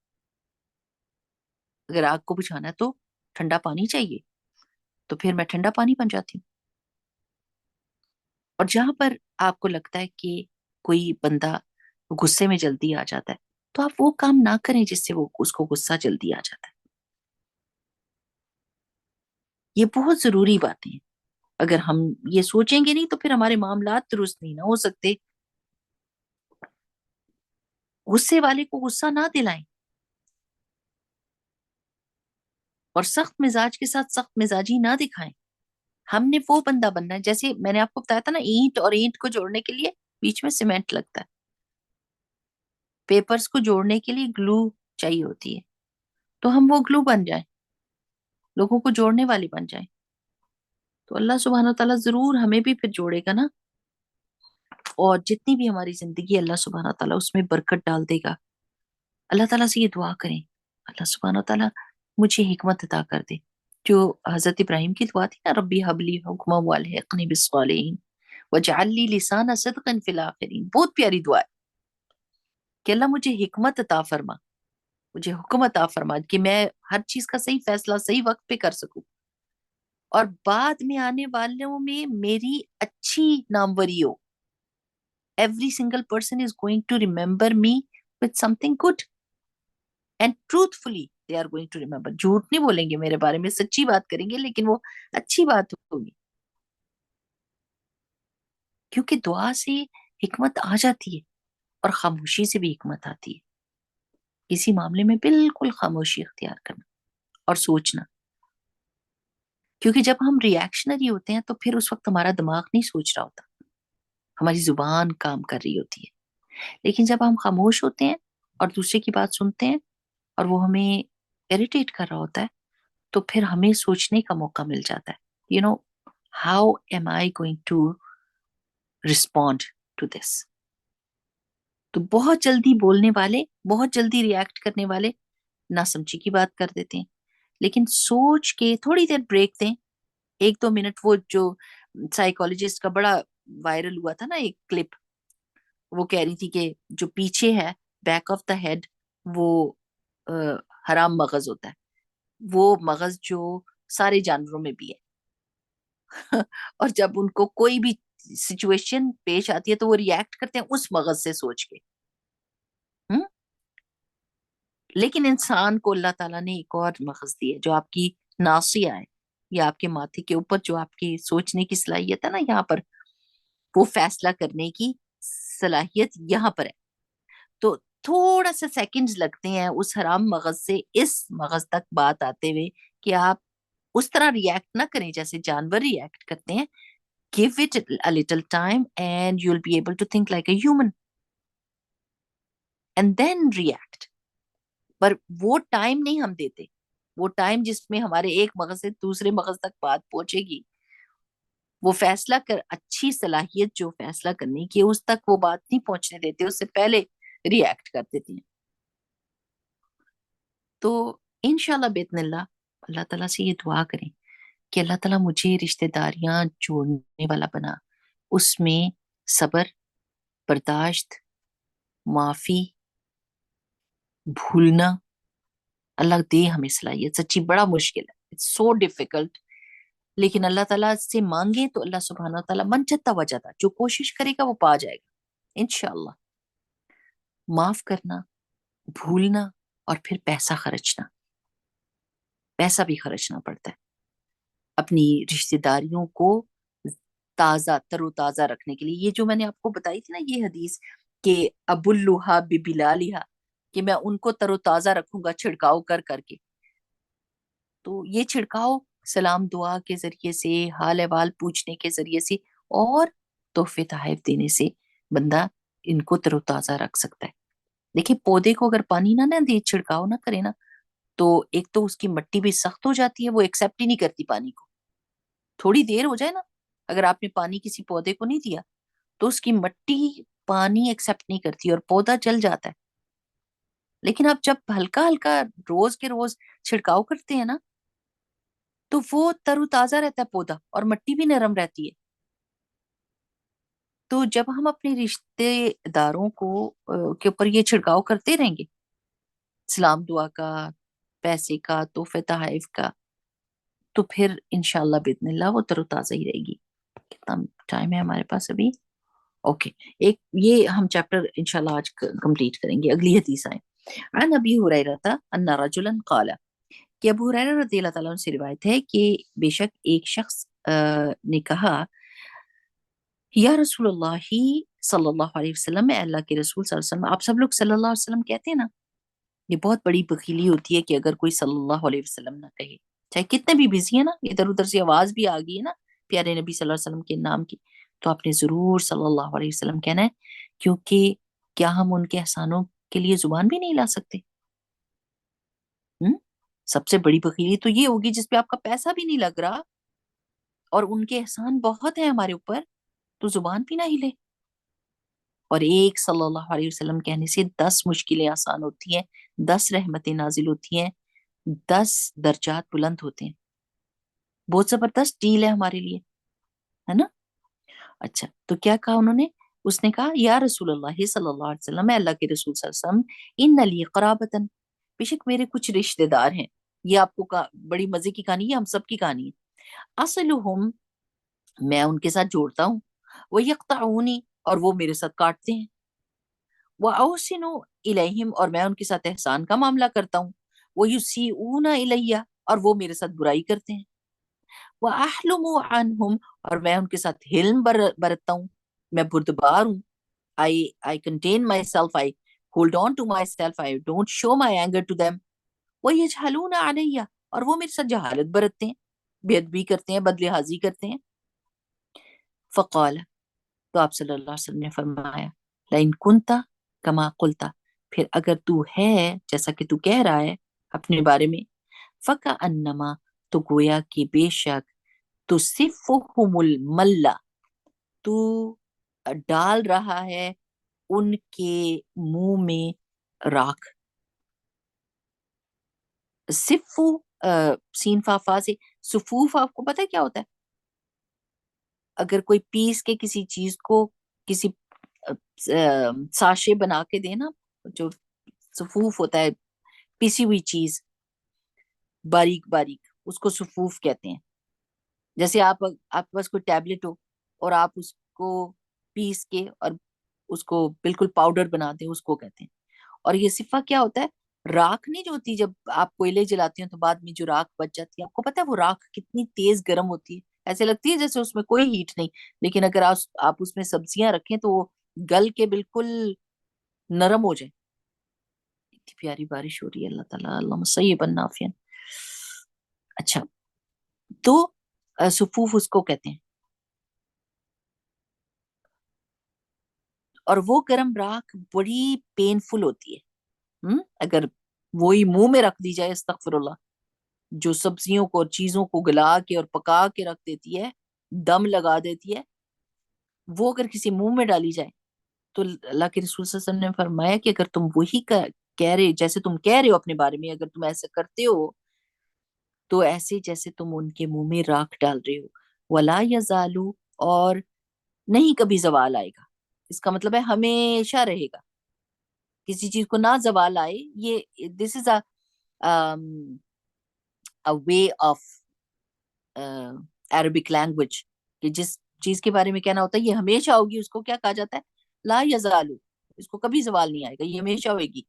اگر آگ کو بجھانا ہے تو ٹھنڈا پانی چاہیے، تو پھر میں ٹھنڈا پانی بن جاتی ہوں. اور جہاں پر آپ کو لگتا ہے کہ کوئی بندہ غصے میں جلدی آ جاتا ہے تو آپ وہ کام نہ کریں جس سے وہ اس کو غصہ جلدی آ جاتا ہے. یہ بہت ضروری باتیں ہیں. اگر ہم یہ سوچیں گے نہیں تو پھر ہمارے معاملات درست نہیں نہ ہو سکتے. غصے والے کو غصہ نہ دلائیں اور سخت مزاج کے ساتھ سخت مزاجی نہ دکھائیں. ہم نے وہ بندہ بننا ہے، جیسے میں نے آپ کو بتایا تھا نا، اینٹ اور اینٹ کو جوڑنے کے لیے بیچ میں سیمنٹ لگتا ہے، پیپرز کو جوڑنے کے لیے گلو چاہیے ہوتی ہے. تو ہم وہ گلو بن جائیں، لوگوں کو جوڑنے والی بن جائیں، تو اللہ سبحانہ و تعالیٰ ضرور ہمیں بھی پھر جوڑے گا نا. اور جتنی بھی ہماری زندگی اللہ سبحانہ و تعالیٰ اس میں برکت ڈال دے گا. اللہ تعالیٰ سے یہ دعا کریں، اللہ سبحانہ و تعالیٰ مجھے حکمت عطا کر دے. جو حضرت ابراہیم کی دعا تھی نا، ربی حبلی حکما والحقنی بالصالحین وجعل لی لسان صدق فی الاخرین، بہت پیاری دعا ہے کہ اللہ مجھے حکمت عطا فرما، مجھے حکم عطا فرما کہ میں ہر چیز کا صحیح فیصلہ صحیح وقت پہ کر سکوں، اور بعد میں آنے والوں میں میری اچھی ناموری ہو. Every single person is going to remember me with something good. And truthfully they are going to remember. جھوٹ نہیں بولیں گے میرے بارے میں، سچی بات کریں گے، لیکن وہ اچھی بات ہوگی. کیونکہ دعا سے حکمت آ جاتی ہے اور خاموشی سے بھی حکمت آتی ہے. کسی معاملے میں بالکل خاموشی اختیار کرنا اور سوچنا. کیونکہ جب ہم ریاکشنری ہوتے ہیں تو پھر اس وقت ہمارا دماغ نہیں سوچ رہا ہوتا، ہماری زبان کام کر رہی ہوتی ہے. لیکن جب ہم خاموش ہوتے ہیں اور دوسرے کی بات سنتے ہیں اور وہ ہمیں اریٹیٹ کر رہا ہوتا ہے تو پھر ہمیں سوچنے کا موقع مل جاتا ہے. How am I going to respond to this. تو بہت جلدی بولنے والے، بہت جلدی ریئیکٹ کرنے والے نہ سمجھی کی بات کر دیتے ہیں. لیکن سوچ کے تھوڑی دیر بریک دیں، 1-2 منٹ. وہ جو سائیکولوجسٹ کا بڑا وائرل ہوا تھا نا ایک کلپ، وہ کہہ رہی تھی کہ جو پیچھے ہے، بیک آف دا ہیڈ، وہ حرام مغز ہوتا ہے. وہ مغز جو سارے جانوروں میں بھی ہے اور جب ان کو کوئی بھی سچویشن پیش آتی ہے تو وہ ریئیکٹ کرتے ہیں اس مغز سے سوچ کے. لیکن انسان کو اللہ تعالیٰ نے ایک اور مغز دی ہے جو آپ کی ناصیہ ہے، یا آپ کے ماتھے کے اوپر جو آپ کی سوچنے کی صلاحیت ہے نا، یہاں پر وہ فیصلہ کرنے کی صلاحیت یہاں پر ہے. تو تھوڑا سا سیکنڈز لگتے ہیں اس حرام مغز سے اس مغز تک بات آتے ہوئے کہ آپ اس طرح ریئیکٹ نہ کریں جیسے جانور ریئیکٹ کرتے ہیں. Give it a little time and you'll be able to think like a human and then react. پر وہ ٹائم نہیں ہم دیتے. وہ ٹائم جس میں ہمارے ایک مغز سے دوسرے مغز تک بات پہنچے گی، وہ فیصلہ کر اچھی صلاحیت جو فیصلہ کرنے کی اس تک وہ بات نہیں پہنچنے دیتے، اس سے پہلے ریئیکٹ کر دیتی ہیں. تو انشاءاللہ باذن اللہ، اللہ تعالیٰ سے یہ دعا کریں کہ اللہ تعالیٰ مجھے رشتہ داریاں جوڑنے والا بنا، اس میں صبر، برداشت، معافی، بھولنا. اللہ دے ہمیں صلاحیت. سچی بڑا مشکل ہے، اٹس سو ڈیفیکلٹ. لیکن اللہ تعالیٰ سے مانگے تو اللہ سبحانہ تعالیٰ من چتا وجاتا، جو کوشش کرے گا وہ پا جائے گا انشاءاللہ. معاف کرنا، بھولنا، اور پھر پیسہ خرچنا. پیسہ بھی خرچنا پڑتا ہے اپنی رشتہ داریوں کو تازہ تر و تازہ رکھنے کے لیے. یہ جو میں نے آپ کو بتائی تھی نا یہ حدیث کہ ابو الہا ببلالہا، کہ میں ان کو تر و تازہ رکھوں گا چھڑکاؤ کر کر کے. تو یہ چھڑکاؤ سلام دعا کے ذریعے سے، حال احوال پوچھنے کے ذریعے سے، اور تحفے تحائف دینے سے بندہ ان کو تر و تازہ رکھ سکتا ہے. دیکھیں پودے کو اگر پانی نہ دے، چھڑکاؤ نہ کرے نا، تو ایک تو اس کی مٹی بھی سخت ہو جاتی ہے، وہ ایکسیپٹ ہی نہیں کرتی پانی کو. تھوڑی دیر ہو جائے نا، اگر آپ نے پانی کسی پودے کو نہیں دیا تو اس کی مٹی پانی ایکسیپٹ نہیں کرتی اور پودا جل جاتا ہے. لیکن آپ جب ہلکا ہلکا روز کے روز چھڑکاؤ کرتے ہیں نا، تو وہ تر و تازہ رہتا ہے پودا، اور مٹی بھی نرم رہتی ہے. تو جب ہم اپنے رشتے داروں کو کے اوپر یہ چھڑکاؤ کرتے رہیں گے، سلام دعا کا، پیسے کا، تحفے تحائف کا، تو پھر انشاءاللہ باذن اللہ وہ تر و تازہ ہی رہے گی. کتنا ٹائم ہے ہمارے پاس ابھی؟ اوکے، ایک یہ ہم چیپٹر انشاءاللہ آج کمپلیٹ کریں گے. اگلی حدیث آئے. عن ابی ہریرہ ان رجلا قال، کہ ابو ہریرہ رضی اللہ تعالیٰ عنہ سے روایت ہے کہ بے شک ایک شخص نے کہا، یا رسول اللہ صلی اللہ علیہ وسلم، اے اللہ کے رسول صلی اللہ علیہ وسلم. آپ سب لوگ صلی اللہ علیہ وسلم کہتے ہیں نا، یہ بہت بڑی بخیلی ہوتی ہے کہ اگر کوئی صلی اللہ علیہ وسلم نہ کہے، چاہے کتنے بھی بزی ہے نا، ادھر ادھر سے آواز بھی آ گئی ہے نا پیارے نبی صلی اللہ علیہ وسلم کے نام کی، تو آپ نے ضرور صلی اللہ علیہ وسلم کہنا ہے. کیونکہ کیا ہم ان کے احسانوں کے لیے زبان بھی نہیں لا سکتے؟ سب سے بڑی بخیلی تو یہ ہوگی جس پہ آپ کا پیسہ بھی نہیں لگ رہا اور ان کے احسان بہت ہیں ہمارے اوپر، تو زبان بھی نہ ہلے. اور ایک صلی اللہ علیہ وسلم کہنے سے 10 مشکلیں آسان ہوتی ہیں، 10 رحمتیں نازل ہوتی ہیں، 10 درجات بلند ہوتے ہیں. بہت زبردست ڈیل ہے ہمارے لیے، ہے نا؟ اچھا، تو کیا کہا انہوں نے؟ اس نے کہا، یا رسول اللہ صلی اللہ علیہ وسلم، اے اللہ کے رسول صلی اللہ علیہ وسلم، ان لی قرابتن، بے شک میرے کچھ رشتہ دار ہیں. یہ آپ کو بڑی مزے کی کہانی ہے، ہم سب کی کہانی ہے. اصلہم، میں ان کے ساتھ جوڑتا ہوں، وہ یقطعونی، اور وہ میرے ساتھ کاٹتے ہیں، وَأَحْسِنُ إِلَيْهِمْ، اور میں ان کے ساتھ احسان کا معاملہ کرتا ہوں، وَيُسِيئُونَ إِلَيَّ، اور وہ میرے ساتھ برائی کرتے ہیں، وَأَحْلُمُ عَنْهُمْ، اور میں ان کے ساتھ حلم برتتا ہوں، میں بردبار ہوں. I contain myself, I hold on to myself, I don't show my anger to them. وَيَجْهَلُونَ عَلَيَّ، اور وہ میرے ساتھ جہالت برتتے ہیں، بے ادبی کرتے ہیں، بدلہاظی کرتے ہیں. فقال، تو آپ صلی اللہ علیہ وسلم نے فرمایا لئن کنتا کما قلتا، پھر اگر تو ہے جیسا کہ تو کہہ رہا ہے اپنے بارے میں، فکا انما، تو گویا کہ بے شک، تو صفہم الملہ، تو ڈال رہا ہے ان کے منہ میں راکھ. صفو سین فا فا سے، صفوف آپ کو پتہ ہے کیا ہوتا ہے؟ اگر کوئی پیس کے کسی چیز کو کسی ساشے بنا کے دینا، جو صفوف ہوتا ہے پیسی ہوئی چیز باریک باریک، اس کو صفوف کہتے ہیں. جیسے آپ کے پاس کوئی ٹیبلٹ ہو اور آپ اس کو پیس کے اور اس کو بالکل پاؤڈر بنا دیں، اس کو کہتے ہیں. اور یہ صفہ کیا ہوتا ہے؟ راکھ نہیں جو ہوتی، جب آپ کوئلے جلاتے ہیں تو بعد میں جو راکھ بچ جاتی ہے، آپ کو پتا ہے وہ راکھ کتنی تیز گرم ہوتی ہے، ایسے لگتی ہے جیسے اس میں کوئی ہیٹ نہیں. لیکن اگر آپ اس میں سبزیاں رکھیں تو وہ گل کے بالکل نرم ہو جائے. اتنی پیاری بارش ہو رہی ہے، اللہ تعالیٰ اللہم صیبا نافعا. اچھا، تو صفوف اس کو کہتے ہیں. اور وہ گرم راکھ بڑی پینفل ہوتی ہے. اگر وہی منہ میں رکھ دی جائے، استغفر اللہ، جو سبزیوں کو اور چیزوں کو گلا کے اور پکا کے رکھ دیتی ہے، دم لگا دیتی ہے، وہ اگر کسی منہ میں ڈالی جائے تو اللہ کے رسول صلی اللہ علیہ وسلم نے فرمایا کہ اگر تم وہی کہہ رہے، جیسے تم کہہ رہے ہو اپنے بارے میں، اگر تم ایسا کرتے ہو تو ایسے جیسے تم ان کے منہ میں راکھ ڈال رہے ہو. ولا یزالو، اور نہیں کبھی زوال آئے گا. اس کا مطلب ہے ہمیشہ رہے گا. کسی چیز کو نہ زوال آئے، یہ دس از a way of Arabic language, کہ جس چیز کے بارے میں کہنا ہوتا ہے یہ ہمیشہ ہوگی، اس کو کیا کہا جاتا ہے؟ لا یزالو. اس کو کبھی زوال نہیں آئے گا، یہ ہمیشہ ہوئے گی.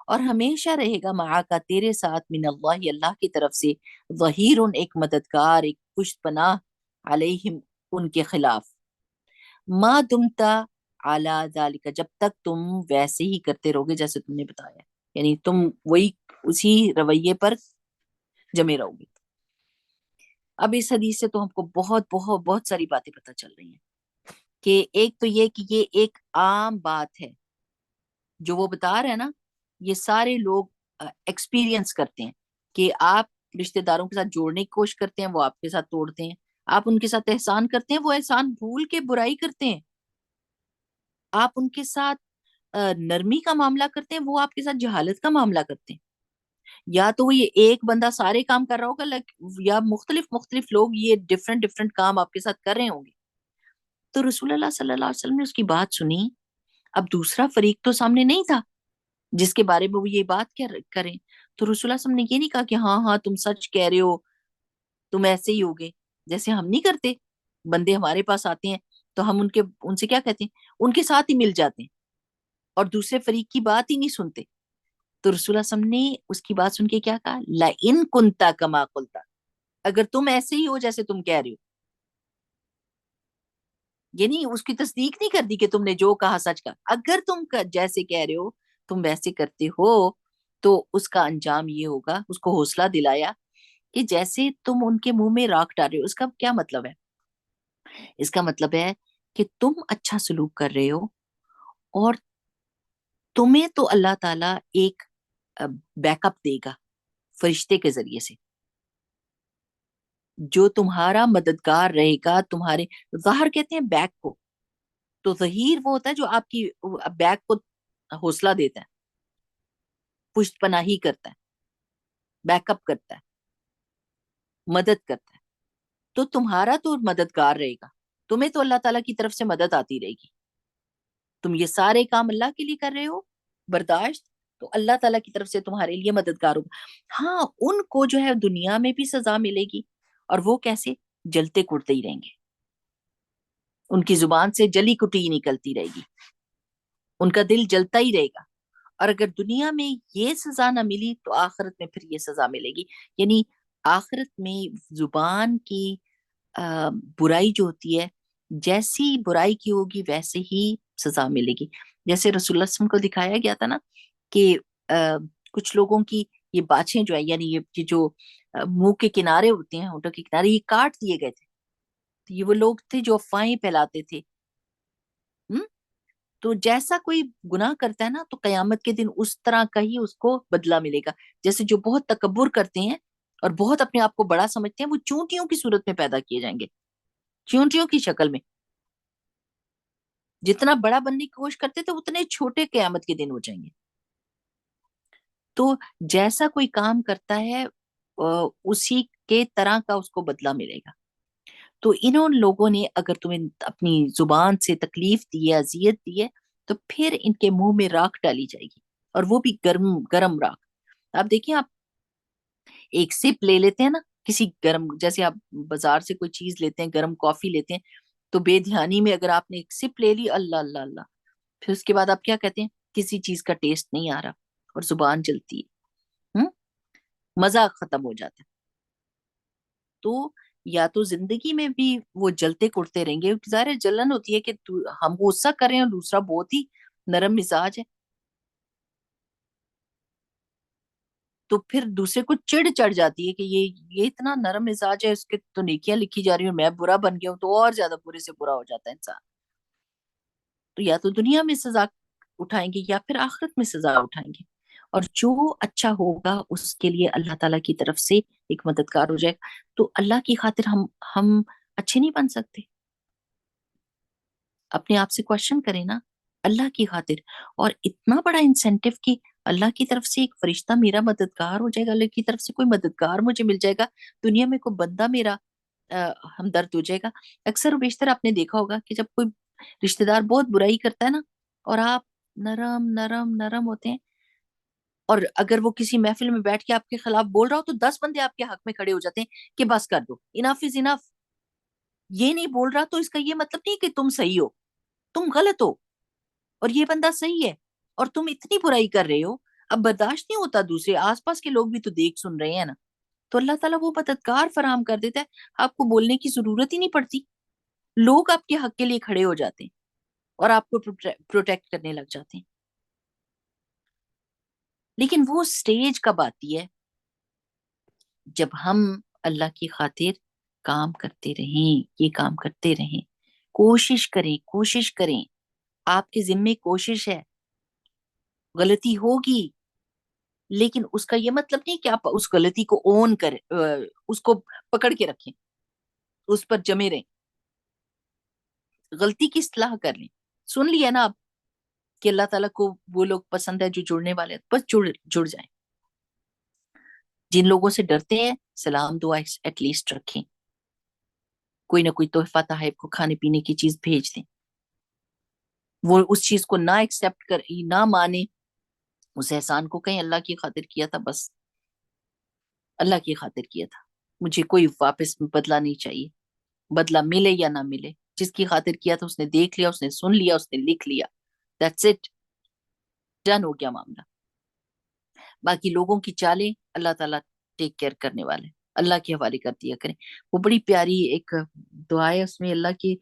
اور ہمیشہ رہے گا معا کا، تیرے ساتھ، من اللہ، اللہ کی طرف سے، ظہیر، ایک مددگار، ایک پشت پناہ، علیہم، ان کے خلاف. ما دمتا علی ذالک، جب تک تم ویسے ہی کرتے رہو گے جیسے تم نے بتایا، یعنی تم وہی اسی رویے پر جمے رہو گے. اب اس حدیث سے تو ہم کو بہت بہت بہت ساری باتیں پتہ چل رہی ہیں. کہ ایک تو یہ کہ یہ ایک عام بات ہے جو وہ بتا رہے ہیں نا، یہ سارے لوگ ایکسپیرینس کرتے ہیں کہ آپ رشتہ داروں کے ساتھ جوڑنے کی کوشش کرتے ہیں، وہ آپ کے ساتھ توڑتے ہیں. آپ ان کے ساتھ احسان کرتے ہیں، وہ احسان بھول کے برائی کرتے ہیں. آپ ان کے ساتھ نرمی کا معاملہ کرتے ہیں، وہ آپ کے ساتھ جہالت کا معاملہ کرتے ہیں. یا تو وہ یہ ایک بندہ سارے کام کر رہا ہوگا، یا مختلف مختلف لوگ یہ ڈفرنٹ ڈفرنٹ کام آپ کے ساتھ کر رہے ہوں گے. تو رسول اللہ صلی اللہ علیہ وسلم نے اس کی بات سنی. اب دوسرا فریق تو سامنے نہیں تھا جس کے بارے میں وہ یہ بات کیا کریں. تو رسول اللہ صلی اللہ علیہ وسلم نے یہ نہیں کہا کہ ہاں ہاں تم سچ کہہ رہے ہو، تم ایسے ہی ہوگے. جیسے ہم نہیں کرتے، بندے ہمارے پاس آتے ہیں تو ہم ان سے کیا کہتے ہیں؟ ان کے ساتھ ہی مل جاتے ہیں اور دوسرے فریق کی بات ہی نہیں سنتے. تو رسول اللہ صلی اللہ علیہ وسلم نے اس کی بات سن کے کیا کہا؟ لَإِن كُنْتَ كَمَا قُلْتَ، اگر تم ایسے ہی ہو جیسے تم کہہ رہے ہو. یعنی اس کی تصدیق نہیں کر دی کہ تم نے جو کہا سچ کہا. اگر تم جیسے کہہ رہے ہو، تم ویسے کرتے ہو، تو اس کا انجام یہ ہوگا. اس کو حوصلہ دلایا کہ جیسے تم ان کے منہ میں راکھ ڈال رہے ہو. اس کا کیا مطلب ہے؟ اس کا مطلب ہے کہ تم اچھا سلوک کر رہے ہو، اور تمہیں تو اللہ تعالیٰ ایک بیک اپ دے گا فرشتے کے ذریعے سے، جو تمہارا مددگار رہے گا. تمہارے ظاہر کہتے ہیں بیک کو، تو ظہیر وہ ہوتا ہے جو آپ کی بیک کو حوصلہ دیتا ہے، پشت پناہی کرتا ہے، بیک اپ کرتا ہے، مدد کرتا ہے. تو تمہارا تو مددگار رہے گا، تمہیں تو اللہ تعالیٰ کی طرف سے مدد آتی رہے گی. تم یہ سارے کام اللہ کے لیے کر رہے ہو، برداشت، تو اللہ تعالیٰ کی طرف سے تمہارے لیے مددگار ہوگا. ہاں ان کو جو ہے دنیا میں بھی سزا ملے گی، اور وہ کیسے؟ جلتے کٹتے ہی رہیں گے. ان کی زبان سے جلی کٹی ہی نکلتی رہے گی، ان کا دل جلتا ہی رہے گا. اور اگر دنیا میں یہ سزا نہ ملی تو آخرت میں پھر یہ سزا ملے گی. یعنی آخرت میں زبان کی برائی جو ہوتی ہے، جیسی برائی کی ہوگی ویسے ہی سزا ملے گی. جیسے رسول اللہ صلی اللہ علیہ وسلم کو دکھایا گیا تھا نا کہ کچھ لوگوں کی یہ باچھیں جو ہے، یعنی یہ جو منہ کے کنارے ہوتے ہیں، ہونٹوں کے کنارے، یہ کاٹ دیے گئے تھے. تو یہ وہ لوگ تھے جو افواہیں پھیلاتے تھے تو جیسا کوئی گناہ کرتا ہے نا تو قیامت کے دن اس طرح کا ہی اس کو بدلہ ملے گا. جیسے جو بہت تکبر کرتے ہیں اور بہت اپنے آپ کو بڑا سمجھتے ہیں وہ چونٹیوں کی صورت میں پیدا کیے جائیں گے, چونٹیوں کی شکل میں. جتنا بڑا بننے کی کوشش کرتے تھے اتنے چھوٹے قیامت کے دن ہو جائیں گے. تو جیسا کوئی کام کرتا ہے اسی کے طرح کا اس کو بدلہ ملے گا. تو انہوں لوگوں نے اگر تمہیں اپنی زبان سے تکلیف دی ہے, اذیت دی ہے, تو پھر ان کے منہ میں راکھ ڈالی جائے گی, اور وہ بھی گرم گرم راکھ. آپ دیکھیں, آپ ایک سپ لے لیتے ہیں نا کسی گرم, جیسے آپ بازار سے کوئی چیز لیتے ہیں, گرم کافی لیتے ہیں, تو بے دھیانی میں اگر آپ نے ایک سپ لے لی, اللہ اللہ اللہ, پھر اس کے بعد آپ کیا کہتے ہیں, کسی چیز کا ٹیسٹ نہیں آ رہا اور زبان جلتی ہے, مزہ ختم ہو جاتا ہے. تو یا تو زندگی میں بھی وہ جلتے کڑتے رہیں گے, ظاہر جلن ہوتی ہے کہ ہم غصہ کریں اور دوسرا بہت ہی نرم مزاج ہے, تو پھر دوسرے کو چڑ چڑھ جاتی ہے کہ یہ اتنا نرم مزاج ہے, اس کے تو نیکیاں لکھی جا رہی ہوں, میں برا بن گیا ہوں, تو اور زیادہ برے سے برا ہو جاتا ہے انسان. تو یا تو دنیا میں سزا اٹھائیں گے یا پھر آخرت میں سزا اٹھائیں گے, اور جو اچھا ہوگا اس کے لیے اللہ تعالیٰ کی طرف سے ایک مددگار ہو جائے گا. تو اللہ کی خاطر ہم اچھے نہیں بن سکتے؟ اپنے آپ سے کوشچن کریں نا, اللہ کی خاطر. اور اتنا بڑا انسینٹیو کہ اللہ کی طرف سے ایک فرشتہ میرا مددگار ہو جائے گا, اللہ کی طرف سے کوئی مددگار مجھے مل جائے گا, دنیا میں کوئی بندہ میرا ہمدرد ہو جائے گا. اکثر و بیشتر آپ نے دیکھا ہوگا کہ جب کوئی رشتہ دار بہت برائی کرتا ہے نا, اور آپ نرم نرم نرم ہوتے ہیں, اور اگر وہ کسی محفل میں بیٹھ کے آپ کے خلاف بول رہا ہو تو 10 بندے آپ کے حق میں کھڑے ہو جاتے ہیں کہ بس کر دو, انف از انف. یہ نہیں بول رہا تو اس کا یہ مطلب نہیں کہ تم صحیح ہو, تم غلط ہو, اور یہ بندہ صحیح ہے, اور تم اتنی برائی کر رہے ہو. اب برداشت نہیں ہوتا, دوسرے آس پاس کے لوگ بھی تو دیکھ سن رہے ہیں نا, تو اللہ تعالیٰ وہ مددگار فراہم کر دیتا ہے, آپ کو بولنے کی ضرورت ہی نہیں پڑتی, لوگ آپ کے حق کے لیے کھڑے ہو جاتے ہیں اور آپ کو پروٹیکٹ کرنے لگ جاتے ہیں. لیکن وہ سٹیج کب آتی ہے؟ جب ہم اللہ کی خاطر کام کرتے رہیں, یہ کام کرتے رہیں, کوشش کریں کوشش کریں, آپ کے ذمے کوشش ہے, غلطی ہوگی, لیکن اس کا یہ مطلب نہیں کہ آپ اس غلطی کو اون کریں, اس کو پکڑ کے رکھیں, اس پر جمے رہیں. غلطی کی اصلاح کر لیں. سن لیا نا آپ کہ اللہ تعالیٰ کو وہ لوگ پسند ہے جو جڑنے والے ہیں, بس جڑ جائیں. جن لوگوں سے ڈرتے ہیں سلام دعا ایٹ لیسٹ رکھیں, کوئی نہ کوئی تحفہ تحائف کو کھانے پینے کی چیز بھیج دیں. وہ اس چیز کو نہ ایکسپٹ کر نہ مانے, اس احسان کو کہیں اللہ کی خاطر کیا تھا, بس اللہ کی خاطر کیا تھا, مجھے کوئی واپس بدلہ نہیں چاہیے, بدلہ ملے یا نہ ملے, جس کی خاطر کیا تھا اس نے دیکھ لیا, اس نے سن لیا, اس نے لکھ لیا, دیٹس اٹ, ڈن ہو گیا معاملہ. باقی لوگوں کی چالیں اللہ تعالیٰ ٹیک کیئر کرنے والے, اللہ کے حوالے کر دیا کریں. وہ بڑی پیاری ایک دعا ہے, اس میں اللہ کی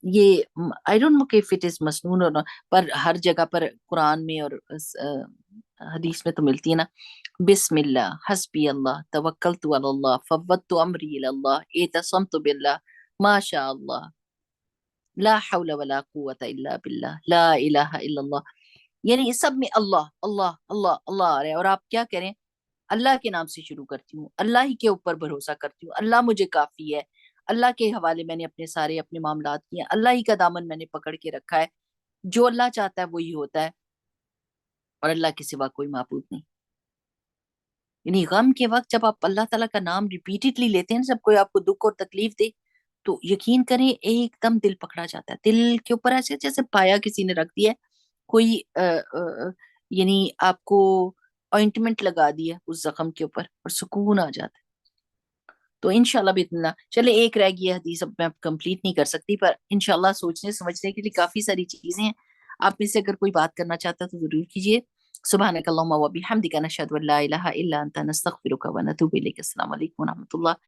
یہ آئی ڈونٹ نو کہ اٹ از مسنون اور پر ہر جگہ پر قرآن میں اور حدیث میں تو ملتی ہے نا, بسم اللہ حسبی اللہ توکلت علی اللہ فوضت امری الی اللہ اعتصمت باللہ ما شاء اللہ لا حول ولا قوة الا باللہ لا الہ الا اللہ. یعنی اس سب میں اللہ اللہ اللہ اللہ آ رہا ہے, اور آپ کیا کریں, اللہ کے نام سے شروع کرتی ہوں, اللہ ہی کے اوپر بھروسہ کرتی ہوں, اللہ مجھے کافی ہے, اللہ کے حوالے میں نے اپنے معاملات کیے, اللہ ہی کا دامن میں نے پکڑ کے رکھا ہے, جو اللہ چاہتا ہے وہی ہوتا ہے, اور اللہ کے سوا کوئی معبود نہیں. یعنی غم کے وقت جب آپ اللہ تعالیٰ کا نام ریپیٹڈلی لیتے ہیں, جب کوئی آپ کو دکھ اور تکلیف دے, تو یقین کریں ایک دم دل پکڑا جاتا ہے, دل کے اوپر ایسے جیسے پایا کسی نے رکھ دیا ہے, کوئی یعنی آپ کو آئنٹمنٹ لگا دیا اس زخم کے اوپر, اور سکون آ جاتا ہے. تو انشاءاللہ باذن اللہ, چلے ایک رہ گئی حدیث, اب میں کمپلیٹ نہیں کر سکتی, پر انشاءاللہ سوچنے سمجھنے کے لیے کافی ساری چیزیں ہیں. آپ میں سے اگر کوئی بات کرنا چاہتا ہے تو ضرور کیجیے. سبحانک اللہم و بحمدک نشہد ان لا الہ الا انت نستغفرک و نتوب الیک. السلام علیکم و رحمۃ اللہ.